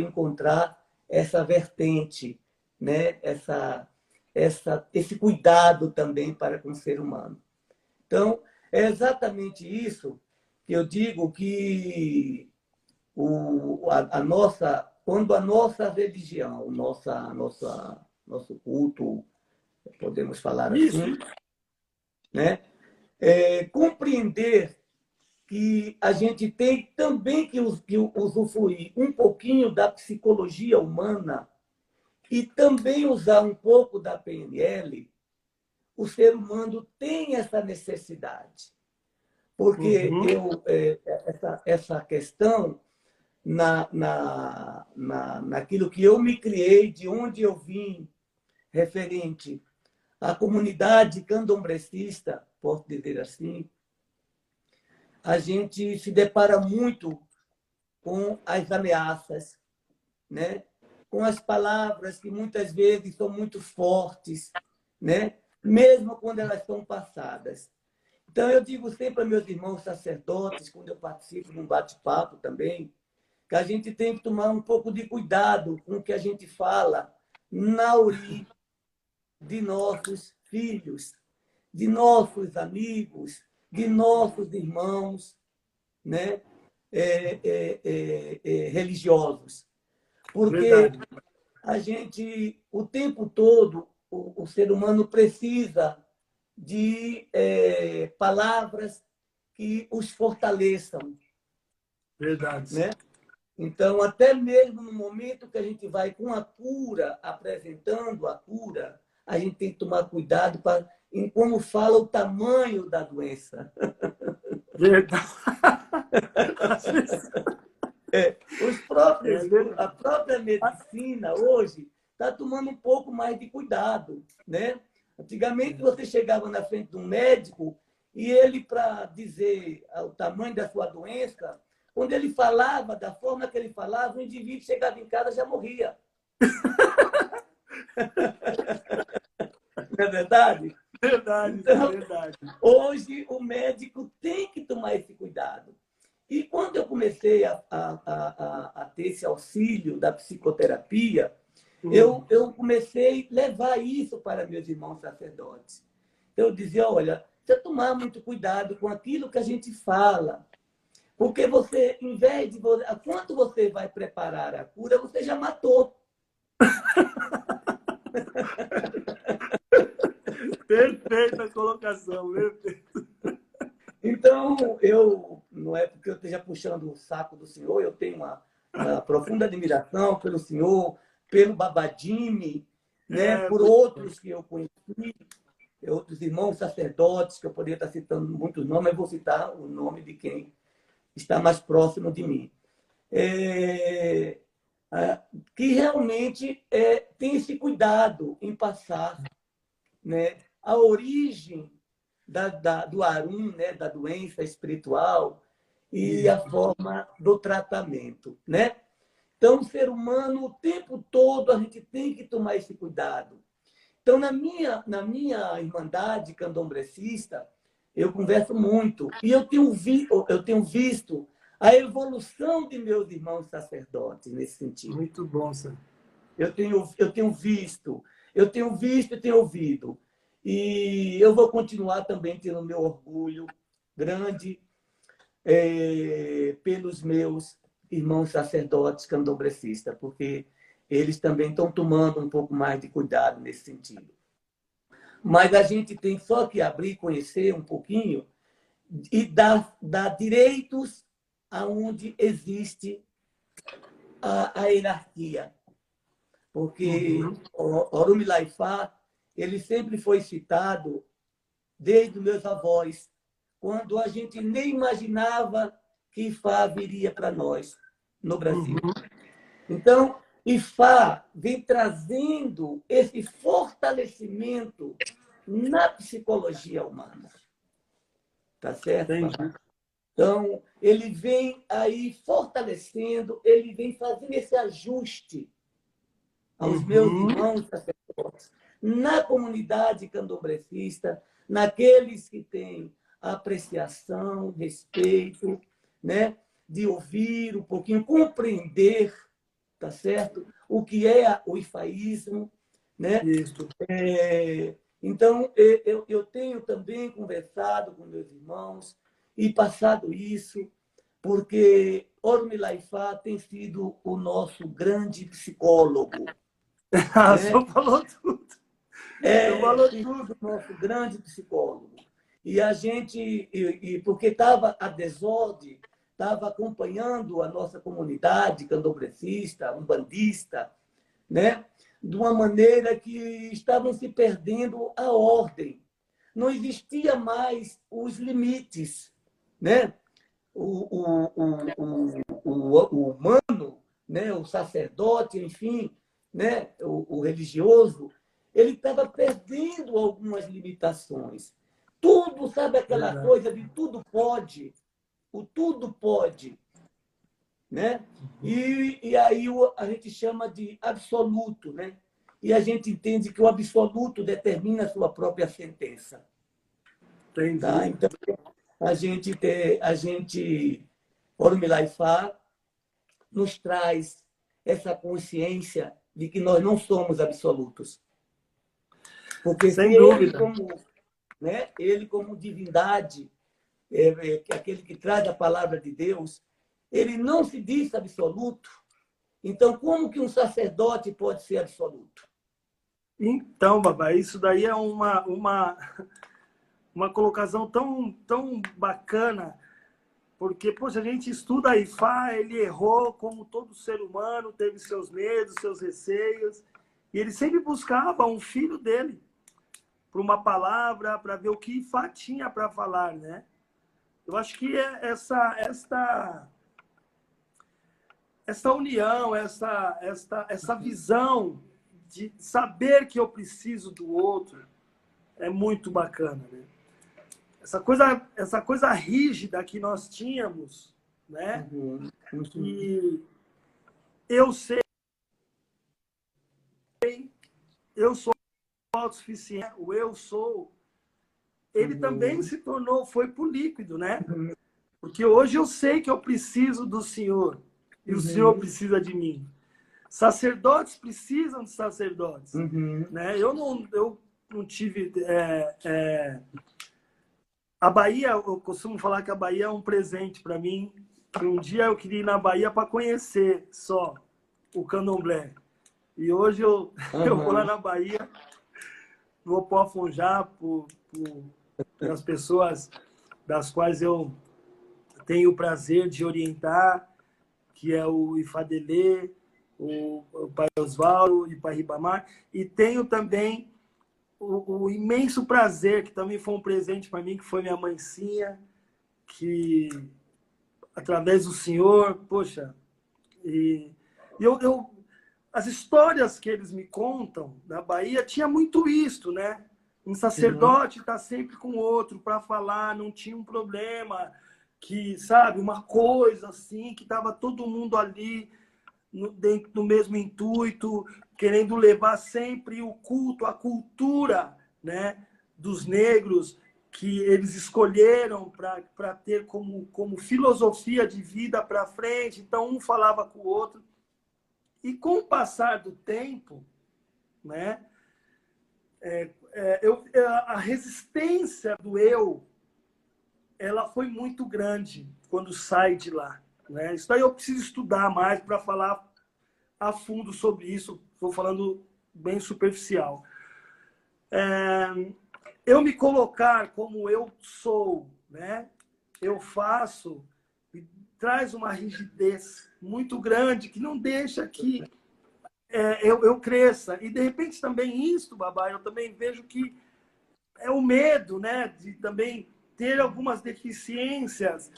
encontrar essa vertente, né? Esse cuidado também para com o ser humano. Então, é exatamente isso que eu digo que quando a nossa religião, nosso culto, podemos falar Isso. assim, né? Compreender que a gente tem também que usufruir um pouquinho da psicologia humana e também usar um pouco da PNL, o ser humano tem essa necessidade. Porque essa questão, naquilo que eu me criei, de onde eu vim, referente à comunidade candomblecista, posso dizer assim, a gente se depara muito com as ameaças, né? Com as palavras que muitas vezes são muito fortes, né? Mesmo quando elas são passadas. Então, eu digo sempre a meus irmãos sacerdotes, quando eu participo de um bate-papo também, que a gente tem que tomar um pouco de cuidado com o que a gente fala na origem de nossos filhos, de nossos amigos, de nossos irmãos, né? Religiosos. Porque Verdade. a gente, o tempo todo, o ser humano precisa de palavras que os fortaleçam, Verdade. né? Então, até mesmo no momento que a gente vai com a cura, apresentando a cura, a gente tem que tomar cuidado em como fala o tamanho da doença. Verdade. Às vezes, é A verdade. própria medicina hoje está tomando um pouco mais de cuidado, né? Antigamente você chegava na frente de um médico e ele, para dizer o tamanho da sua doença, quando ele falava da forma que ele falava, o indivíduo chegava em casa e já morria. Não é verdade? Verdade, Então, verdade. hoje o médico tem que tomar esse cuidado. E quando eu comecei a ter esse auxílio da psicoterapia, eu comecei a levar isso para meus irmãos sacerdotes. Eu dizia, olha, você tomar muito cuidado com aquilo que a gente fala, porque você, em vez de quando você vai preparar a cura, você já matou. Perfeita colocação, perfeito. Então, não é porque eu esteja puxando o saco do senhor, eu tenho uma profunda admiração pelo senhor, pelo Babadini, né, por outros que eu conheci, outros irmãos sacerdotes, que eu poderia estar citando muitos nomes, mas vou citar o nome de quem está mais próximo de mim. Que realmente tem esse cuidado em passar, né, a origem do Arum, né, da doença espiritual e a forma do tratamento, né? Então, o ser humano, o tempo todo, a gente tem que tomar esse cuidado. Então, na minha irmandade candomblecista, eu converso muito e eu tenho visto a evolução de meus irmãos sacerdotes nesse sentido. Muito bom, senhor. Eu tenho visto e tenho ouvido. E eu vou continuar também tendo meu orgulho grande pelos meus irmãos sacerdotes candomblecistas, porque eles também estão tomando um pouco mais de cuidado nesse sentido. Mas a gente tem só que abrir, conhecer um pouquinho e dar direitos aonde existe a hierarquia. Porque Orumi Laifá, ele sempre foi citado desde os meus avós, quando a gente nem imaginava que Ifá viria para nós no Brasil. Então, Ifá vem trazendo esse fortalecimento na psicologia humana. Tá certo? Entendi. Então, ele vem aí fortalecendo, ele vem fazendo esse ajuste aos meus irmãos sacerdotes, na comunidade candomblecista, naqueles que têm apreciação, respeito, né, de ouvir um pouquinho, compreender, tá certo? O que é o ifaísmo, né? Isso. Então, eu tenho também conversado com meus irmãos e passado isso, porque Orme Laifá tem sido o nosso grande psicólogo, Ah, né? só falou tudo. Você falou Tem tudo. sido o nosso grande psicólogo. E a gente, porque estava a desordem, estava acompanhando a nossa comunidade candomblessista, umbandista, né? De uma maneira que estavam se perdendo a ordem. Não existia mais os limites, né? O humano, né? O sacerdote, enfim, né? O religioso, ele estava perdendo algumas limitações. Tudo, sabe aquela Verdade. coisa de tudo pode, o tudo pode, né? E aí a gente chama de absoluto, né? E a gente entende que o absoluto determina a sua própria sentença, tá? Entendi. Então, a gente, Ormilaifá, nos traz essa consciência de que nós não somos absolutos. Porque se Sem ele, dúvida. como, né, ele como divindade, aquele que traz a palavra de Deus, ele não se diz absoluto. Então, como que um sacerdote pode ser absoluto? Então, Babá, isso daí é uma colocação tão bacana, porque, poxa, a gente estuda a Ifá, ele errou como todo ser humano, teve seus medos, seus receios, e ele sempre buscava um filho dele para uma palavra, para ver o que Ifá tinha para falar, né? Eu acho que essa união, essa visão de saber que eu preciso do outro é muito bacana, né? Essa coisa rígida que nós tínhamos, né? Uhum. Que eu sei, eu sou autossuficiente, o eu sou, ele também se tornou, foi pro líquido, né? Porque hoje eu sei que eu preciso do Senhor e o Senhor precisa de mim. Sacerdotes precisam de sacerdotes, né? Eu não tive a Bahia. Eu costumo falar que a Bahia é um presente para mim. Que um dia eu queria ir na Bahia para conhecer só o candomblé. E hoje eu vou lá na Bahia, vou para o Afonjá, por as pessoas das quais eu tenho o prazer de orientar, que é o Ifadelê, o Pai Osvaldo e o Pai Ribamar. E tenho também o imenso prazer, que também foi um presente para mim, que foi minha mãezinha, que, através do Senhor, poxa, as histórias que eles me contam da Bahia tinha muito isto, né? Um sacerdote está sempre com o outro para falar, não tinha um problema, que, sabe, uma coisa assim, que estava todo mundo ali dentro do mesmo intuito, querendo levar sempre o culto, a cultura, né, dos negros, que eles escolheram para ter como filosofia de vida para frente. Então, um falava com o outro. E com o passar do tempo, né, a resistência do eu, ela foi muito grande quando sai de lá, né? Isso aí eu preciso estudar mais para falar a fundo sobre isso. Estou falando bem superficial. Eu me colocar como eu sou, né? Eu faço, e traz uma rigidez muito grande que não deixa que eu cresça. E, de repente, também isso, Babá, eu também vejo que é o medo, né? De também ter algumas deficiências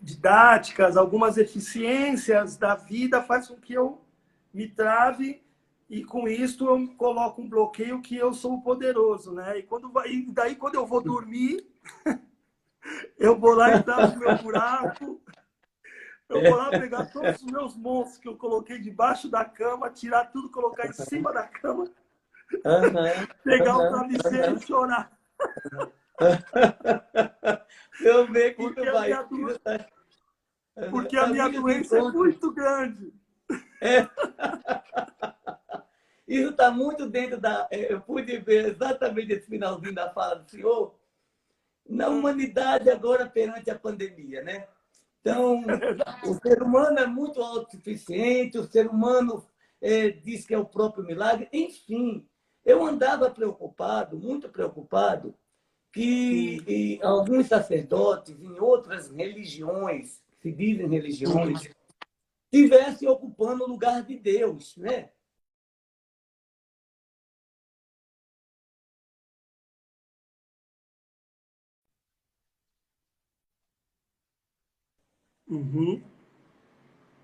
didáticas, algumas eficiências da vida faz com que eu me trave e com isso eu coloco um bloqueio que eu sou poderoso, né? E daí quando eu vou dormir, eu vou lá entrar no meu buraco, eu vou lá pegar todos os meus monstros que eu coloquei debaixo da cama, tirar tudo, colocar em cima da cama, pegar o travesseiro e chorar. Eu ver que Porque tu a vai. minha, porque a Tá minha muito de doença é encontro. muito grande. É, isso está muito dentro da. Eu pude ver exatamente esse finalzinho da fala do senhor, na humanidade agora perante a pandemia, né? Então, o ser humano é muito autossuficiente, o ser humano diz que é o próprio milagre. Enfim, eu andava preocupado, muito preocupado, que alguns sacerdotes em outras religiões, que se dizem religiões, estivessem ocupando o lugar de Deus, né? Uhum.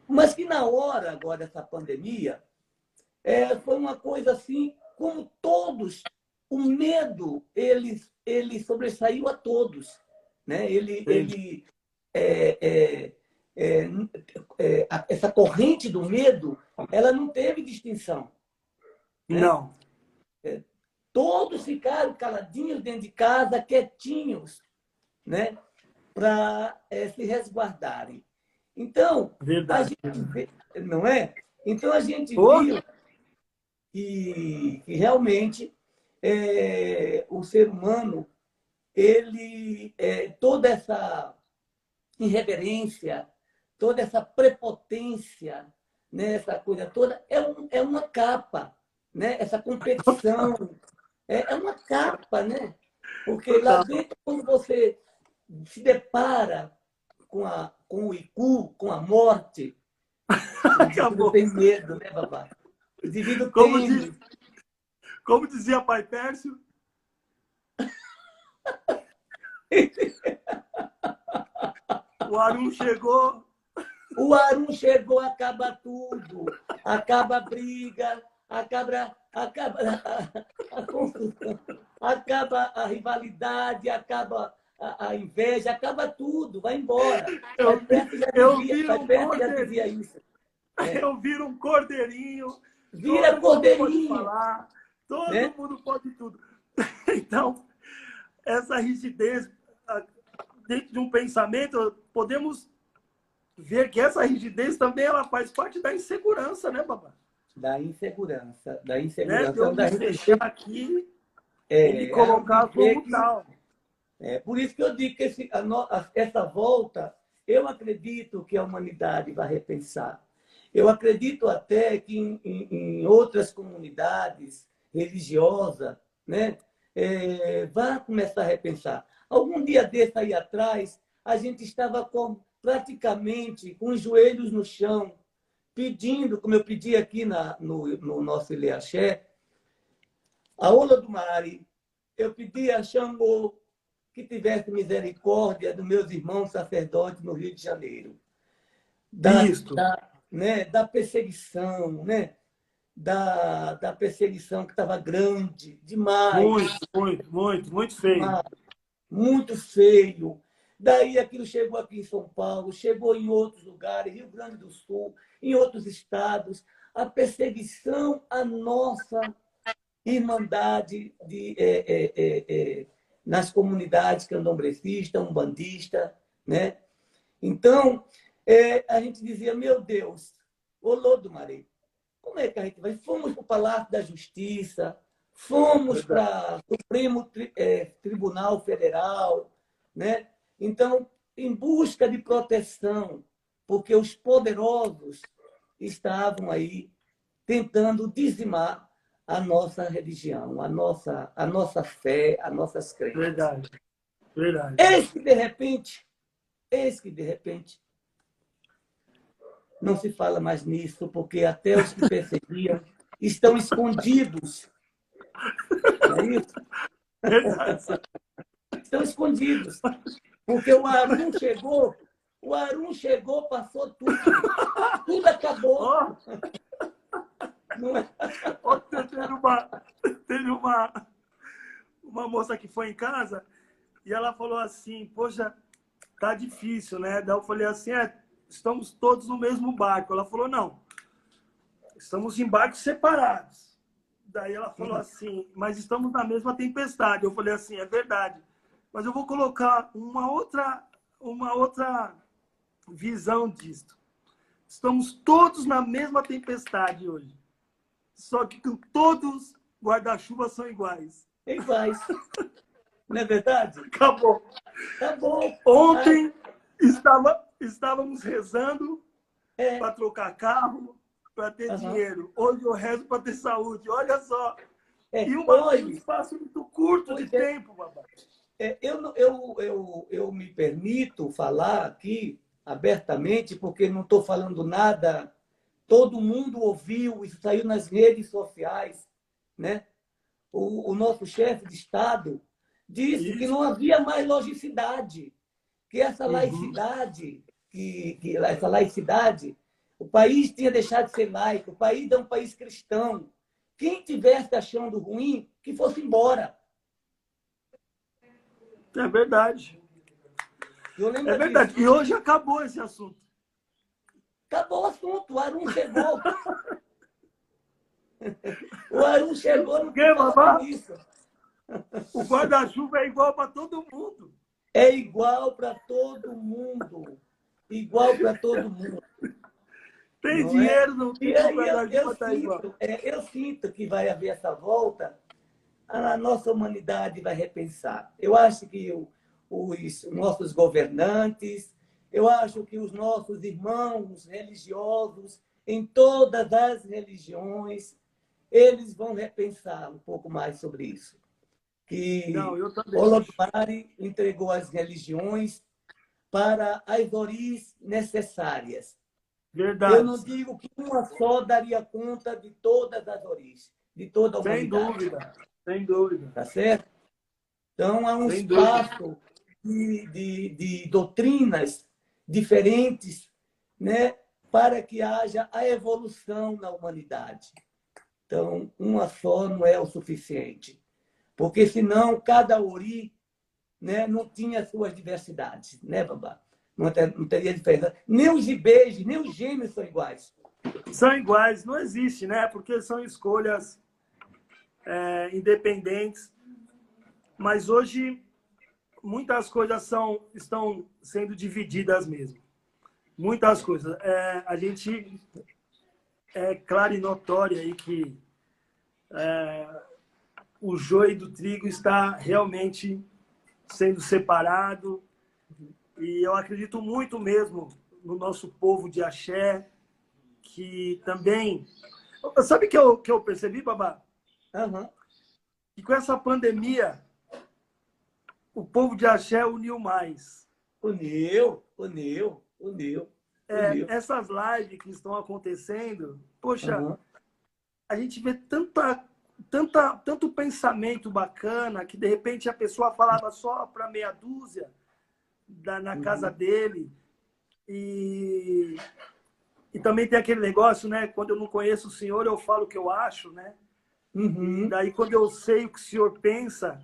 Mas que na hora agora dessa pandemia, foi uma coisa assim, como todos, o medo, ele sobressaiu a todos. Né? Entendi. É, é, é, essa corrente do medo, ela não teve distinção. Né? Não, Todos ficaram caladinhos dentro de casa, quietinhos, né? Para se resguardarem. Então, a verdade. gente vê, não é? Então, a gente Oh, viu que realmente o ser humano, toda essa irreverência, toda essa prepotência, né, essa coisa toda, é uma capa, né? Essa competição é uma capa, né? Porque lá total. dentro, quando você se depara com o Iku, com a morte, o indivíduo Acabou. tem medo, né, babá? O indivíduo Como, diz, teme. como dizia Pai Pércio, o Arum chegou. O Arum chegou, acaba tudo. Acaba a briga, acaba a confusão, acaba a rivalidade, acaba a inveja, acaba tudo, vai embora. Pai Eu, Perto já eu dizia, viro Pai um Perto já dizia cordeirinho. isso. É. Eu viro um cordeirinho. Vira Todo mundo pode cordeirinho, falar. Todo né? mundo pode tudo. Então, essa rigidez dentro de um pensamento, podemos ver que essa rigidez também ela faz parte da insegurança, né, babá? Da insegurança, da Né? De insegurança. eu Onde me a gente fechar tem, aqui e me é onde colocar vê como que tal. por isso que eu digo que essa volta, eu acredito que a humanidade vai repensar. Eu acredito até que em outras comunidades religiosas, né, vai começar a repensar. Algum dia desse aí atrás, a gente estava praticamente com os joelhos no chão, pedindo, como eu pedi aqui no nosso Ileaxé, a Ola do Mari, eu pedi a Xangô que tivesse misericórdia dos meus irmãos sacerdotes no Rio de Janeiro, Isso. da perseguição, né? Da perseguição que estava grande, Muito, demais, muito, muito, muito feio. demais, muito feio. Daí aquilo chegou aqui em São Paulo, chegou em outros lugares, Rio Grande do Sul, em outros estados, a perseguição à nossa irmandade nas comunidades candomblecistas, umbandistas, né? Então, a gente dizia, meu Deus, ô Lodomaré, como é que a gente vai? Fomos para o Palácio da Justiça, fomos Verdade. para o Supremo Tribunal Federal, né? Então, em busca de proteção, porque os poderosos estavam aí tentando dizimar a nossa religião, a nossa fé, as nossas crenças. Verdade. Verdade. Eis que de repente, não se fala mais nisso, porque até os que perseguiam estão escondidos. Não é isso? Verdade. Estão escondidos. Porque o Arum chegou, passou tudo. Tudo acabou. Ó, Não é? ontem teve uma moça que foi em casa e ela falou assim, poxa, tá difícil, né? Daí eu falei assim, estamos todos no mesmo barco. Ela falou, não, estamos em barcos separados. Daí ela falou assim, mas estamos na mesma tempestade. Eu falei assim, é verdade. Mas eu vou colocar uma outra visão disto. Estamos todos na mesma tempestade hoje. Só que todos guarda-chuva são iguais. Iguais. Não é verdade? Acabou. Tá bom. Ontem estávamos rezando para trocar carro, para ter dinheiro. Hoje eu rezo para ter saúde. Olha só. E um espaço muito curto de tempo, babá. Eu me permito falar aqui abertamente, porque não estou falando nada. Todo mundo ouviu, isso saiu nas redes sociais, né? O nosso chefe de Estado disse que não havia mais laicidade, que essa laicidade, essa laicidade, o país tinha deixado de ser laico, o país é um país cristão. Quem tivesse achando ruim, que fosse embora. É verdade. É verdade. Disso. E hoje acabou esse assunto. Acabou o assunto. O Arum chegou. O Arum chegou no que, babá? O guarda-chuva é igual para todo mundo. É igual para todo mundo. Igual para todo mundo. Tem não dinheiro, não tem guarda-chuva, tá igual. Eu sinto que vai haver essa volta, a nossa humanidade vai repensar. Eu acho que os nossos governantes, eu acho que os nossos irmãos religiosos, em todas as religiões, eles vão repensar um pouco mais sobre isso. Que Olodumare entregou as religiões para as origens necessárias. Verdade. Eu não digo que uma só daria conta de todas as origens, de toda a humanidade. Sem dúvida. Tá certo? Então, há um espaço de doutrinas diferentes, né, para que haja a evolução na humanidade. Então, uma só não é o suficiente. Porque, senão, cada ori, né, não tinha suas diversidades, né, babá? Não teria diferença. Nem os IBEs, nem os gêmeos são iguais. São iguais, não existe, né? Porque são escolhas independentes. Mas hoje, muitas coisas estão sendo divididas mesmo. Muitas coisas. A gente é claro e notório aí que o joio do trigo está realmente sendo separado. E eu acredito muito mesmo no nosso povo de axé, que também... Sabe o que eu percebi, babá? Que com essa pandemia, o povo de axé uniu mais. Uniu. Essas lives que estão acontecendo, poxa, a gente vê tanto pensamento bacana que, de repente, a pessoa falava só para meia dúzia, na casa dele. E também tem aquele negócio, né? Quando eu não conheço o senhor, eu falo o que eu acho, né? E daí, quando eu sei o que o senhor pensa,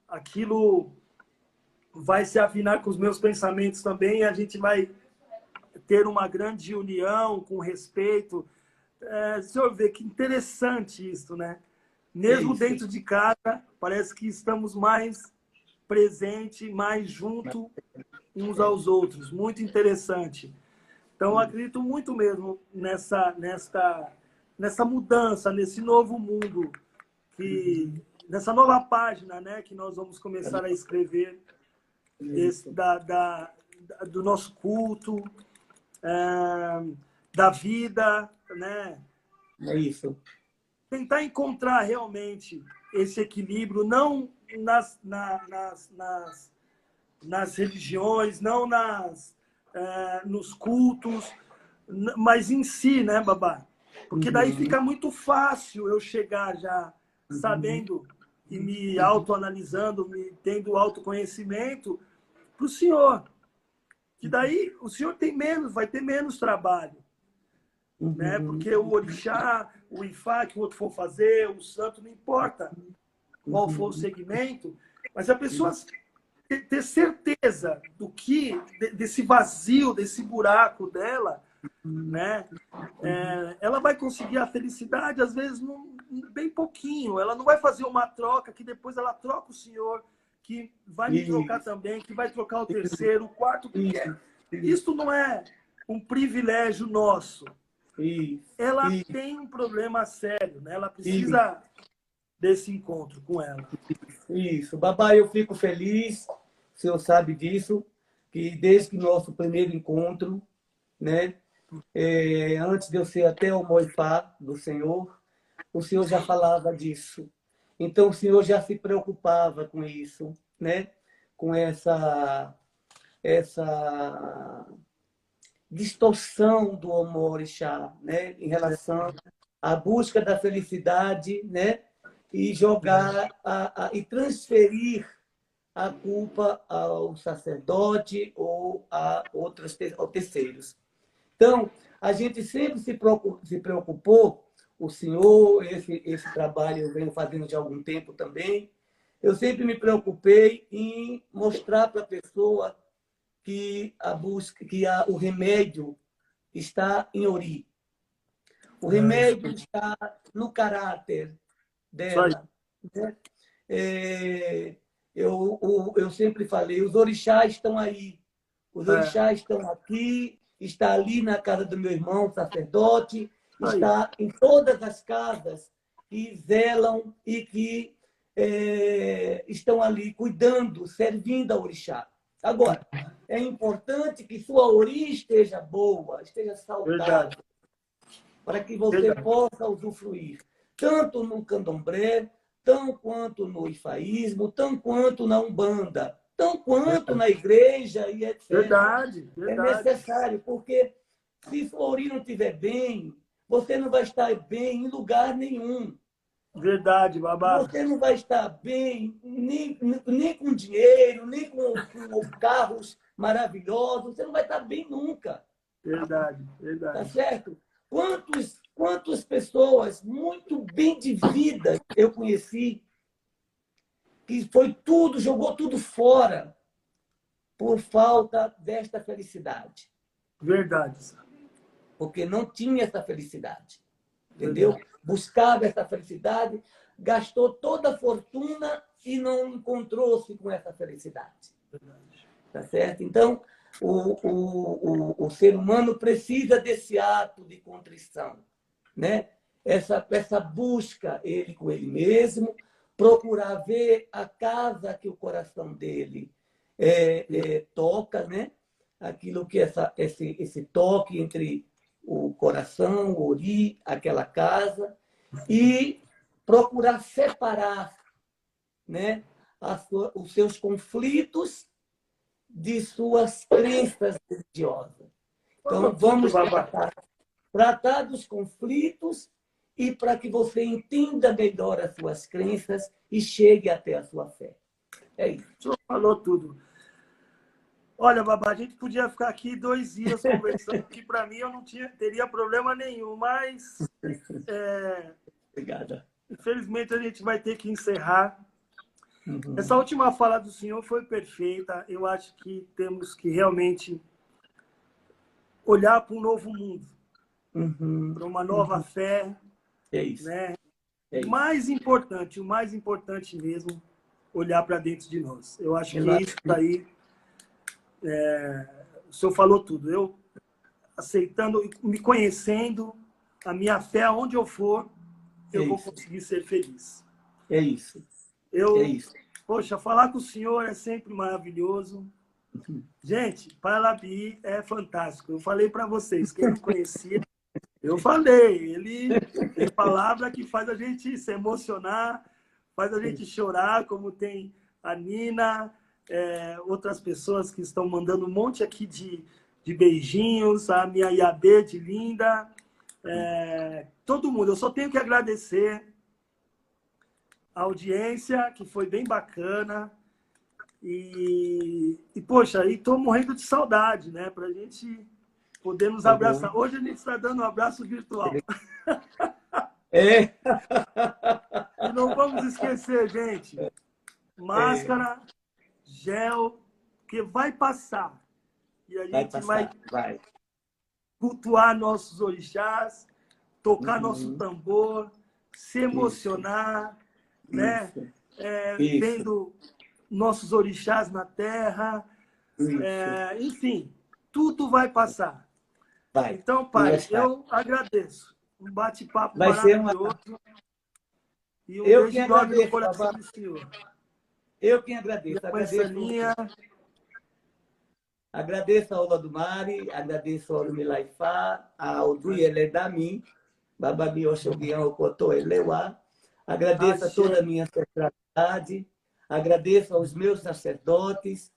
aquilo vai se afinar com os meus pensamentos também, e a gente vai ter uma grande união, com respeito. O senhor vê que interessante isso, né? Mesmo dentro de casa, parece que estamos mais presente, mais junto uns aos outros. Muito interessante. Então, eu acredito muito mesmo nessa mudança, nesse novo mundo, nessa nova página, né, que nós vamos começar a escrever do nosso culto, da vida, né? É isso. Tentar encontrar realmente esse equilíbrio, não nas religiões, não nos cultos, mas em si, né, babá? Porque daí fica muito fácil eu chegar já sabendo e me autoanalisando, tendo autoconhecimento para o senhor. Que daí o senhor vai ter menos trabalho. Né? Porque o orixá, o ifá que o outro for fazer, o santo, não importa qual for o segmento, mas a pessoa ter certeza desse vazio, desse buraco dela, né? Ela vai conseguir a felicidade, às vezes, bem pouquinho. Ela não vai fazer uma troca que depois ela troca o senhor, que vai me trocar também, que vai trocar o terceiro, o quarto que quer. Isso não é um privilégio nosso. Ela tem um problema sério, né? Ela precisa desse encontro com ela. Isso. Babá, eu fico feliz, o senhor sabe disso, que desde o nosso primeiro encontro, né, antes de eu ser até o moifá do senhor, o senhor já falava disso. Então, o senhor já se preocupava com isso, né? Com essa distorção do Omorixá, né? Em relação à busca da felicidade, né? E jogar e transferir a culpa ao sacerdote ou a terceiros. Então, a gente sempre se preocupou, o senhor, esse trabalho eu venho fazendo de algum tempo também, eu sempre me preocupei em mostrar para a pessoa que o remédio está em Ori. O remédio está no caráter dela. Né? Eu sempre falei, os orixás estão aí. Os orixás estão aqui, está ali na casa do meu irmão, sacerdote, está em todas as casas que zelam e que estão ali cuidando, servindo ao orixá. Agora, é importante que sua ori esteja boa, esteja saudável, para que você possa usufruir, tanto no candomblé, tão quanto no ifaísmo, tão quanto na umbanda, tão quanto na igreja e etc. Verdade. É necessário, porque se sua ori não estiver bem, você não vai estar bem em lugar nenhum. Verdade, babá. Você não vai estar bem nem com dinheiro, nem com carros maravilhosos. Você não vai estar bem nunca. Verdade. Tá certo? Quantas pessoas muito bem de vida eu conheci que jogou tudo fora por falta desta felicidade. Verdade. Porque não tinha essa felicidade. Entendeu? Buscava essa felicidade, gastou toda a fortuna e não encontrou-se com essa felicidade. Tá certo? Então, o ser humano precisa desse ato de contrição, né? Essa busca ele com ele mesmo, procurar ver a casa que o coração dele toca, né? Aquilo que esse toque entre o coração, o ori, aquela casa, e procurar separar, né, os seus conflitos de suas crenças religiosas. Então, vamos tratar dos conflitos e para que você entenda melhor as suas crenças e chegue até a sua fé. É isso. O senhor falou tudo. Olha, babá, a gente podia ficar aqui 2 dias conversando, que para mim eu não teria problema nenhum, mas Obrigada. Infelizmente a gente vai ter que encerrar. Uhum. Essa última fala do senhor foi perfeita. Eu acho que temos que realmente olhar para um novo mundo, para uma nova fé. É isso. Né? É isso. O mais importante mesmo, olhar para dentro de nós. Eu acho que isso daí... o senhor falou tudo. Eu, aceitando, me conhecendo, a minha fé, aonde eu for, eu vou conseguir ser feliz. É isso. É isso. Poxa, falar com o senhor é sempre maravilhoso. Gente, Paralabi é fantástico. Eu falei para vocês, quem não conhecia, eu falei. Ele tem palavra que faz a gente se emocionar, faz a gente chorar, como tem a Nina, outras pessoas que estão mandando um monte aqui de beijinhos, a minha Iabê de linda, todo mundo. Eu só tenho que agradecer a audiência, que foi bem bacana. E poxa, estou morrendo de saudade, né? Para a gente poder nos abraçar. Hoje a gente está dando um abraço virtual. E não vamos esquecer, gente, máscara, gel, que vai passar. E a gente vai cultuar nossos orixás, tocar nosso tambor, se emocionar, né? Vendo nossos orixás na terra, Isso. enfim, tudo vai passar. Vai. Então, Pai, Vai. eu agradeço. Um bate-papo Vai ser maravilhoso. E um Eu beijo que enorme no agradeço, coração Babá. do Senhor. Eu que E agradeço. a mãe Saninha, Agradeço a Ola do Mari, agradeço ao Milaifá, ao Duyeledami, Bababi Oxoguião, Okotô, Eleuá. Agradeço a toda a minha ancestralidade, agradeço aos meus sacerdotes,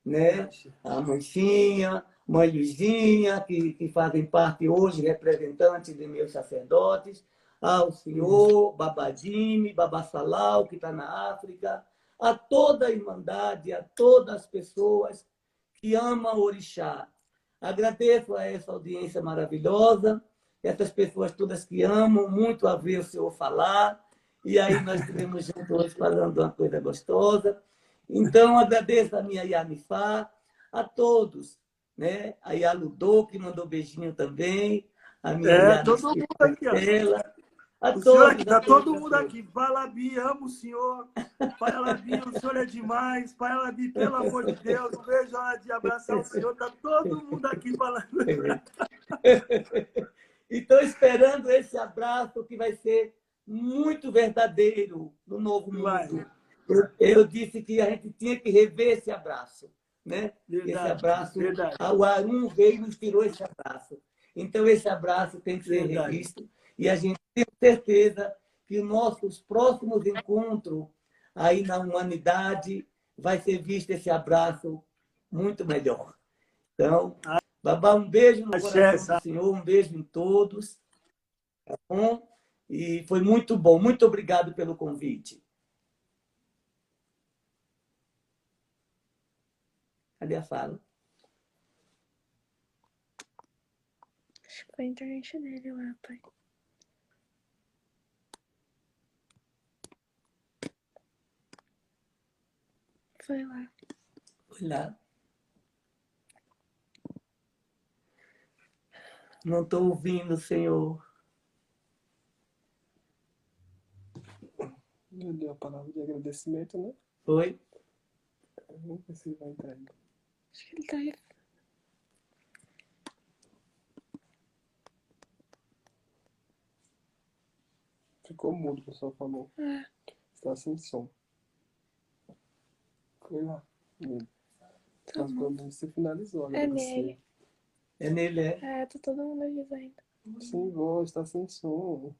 né? A Manchinha, Mãe Luizinha, que fazem parte hoje, representantes de meus sacerdotes, ao senhor, Babadime, Babassalau, que está na África, a toda a Irmandade, a todas as pessoas que amam o Orixá. Agradeço a essa audiência maravilhosa, essas pessoas todas que amam muito a ver o senhor falar, e aí nós estivemos juntos hoje falando uma coisa gostosa. Então, agradeço a minha Yanifá, a todos, né? A Yaludô, que mandou beijinho também, a minha todo mundo aqui, ó. a O todos. senhor aqui, tá a todos, todo mundo aqui. Pai Alabi, amo o senhor. Pai Alabi, o senhor é demais. Pai Alabi, pelo amor de Deus, não vejo a hora de abraçar o senhor. Tá todo mundo aqui falando. Estou esperando esse abraço que vai ser muito verdadeiro no novo mundo. Eu disse que a gente tinha que rever esse abraço, né? Verdade, esse abraço, verdade. o Arum veio e nos tirou esse abraço. Então, esse abraço tem que ser revisto. E a gente tem certeza que os nossos próximos encontros aí na humanidade vai ser visto esse abraço muito melhor. Então, Babá, um beijo no coração do senhor, um beijo em todos. Tá bom? E foi muito bom. Muito obrigado pelo convite. Cadê a fala? Acho que foi a internet dele lá, pai. Foi lá. Foi lá. Não estou ouvindo, senhor. Já deu a palavra de agradecimento, né? Foi? Vamos ver se ele vai entrar aí. Acho que ele tá aí. Ficou mudo, o pessoal falou. Está sem som. Foi lá. Mas pelo menos você finalizou agora. É nele. É nele, é? É, tá todo mundo avisando. Sim, voz, está sem som.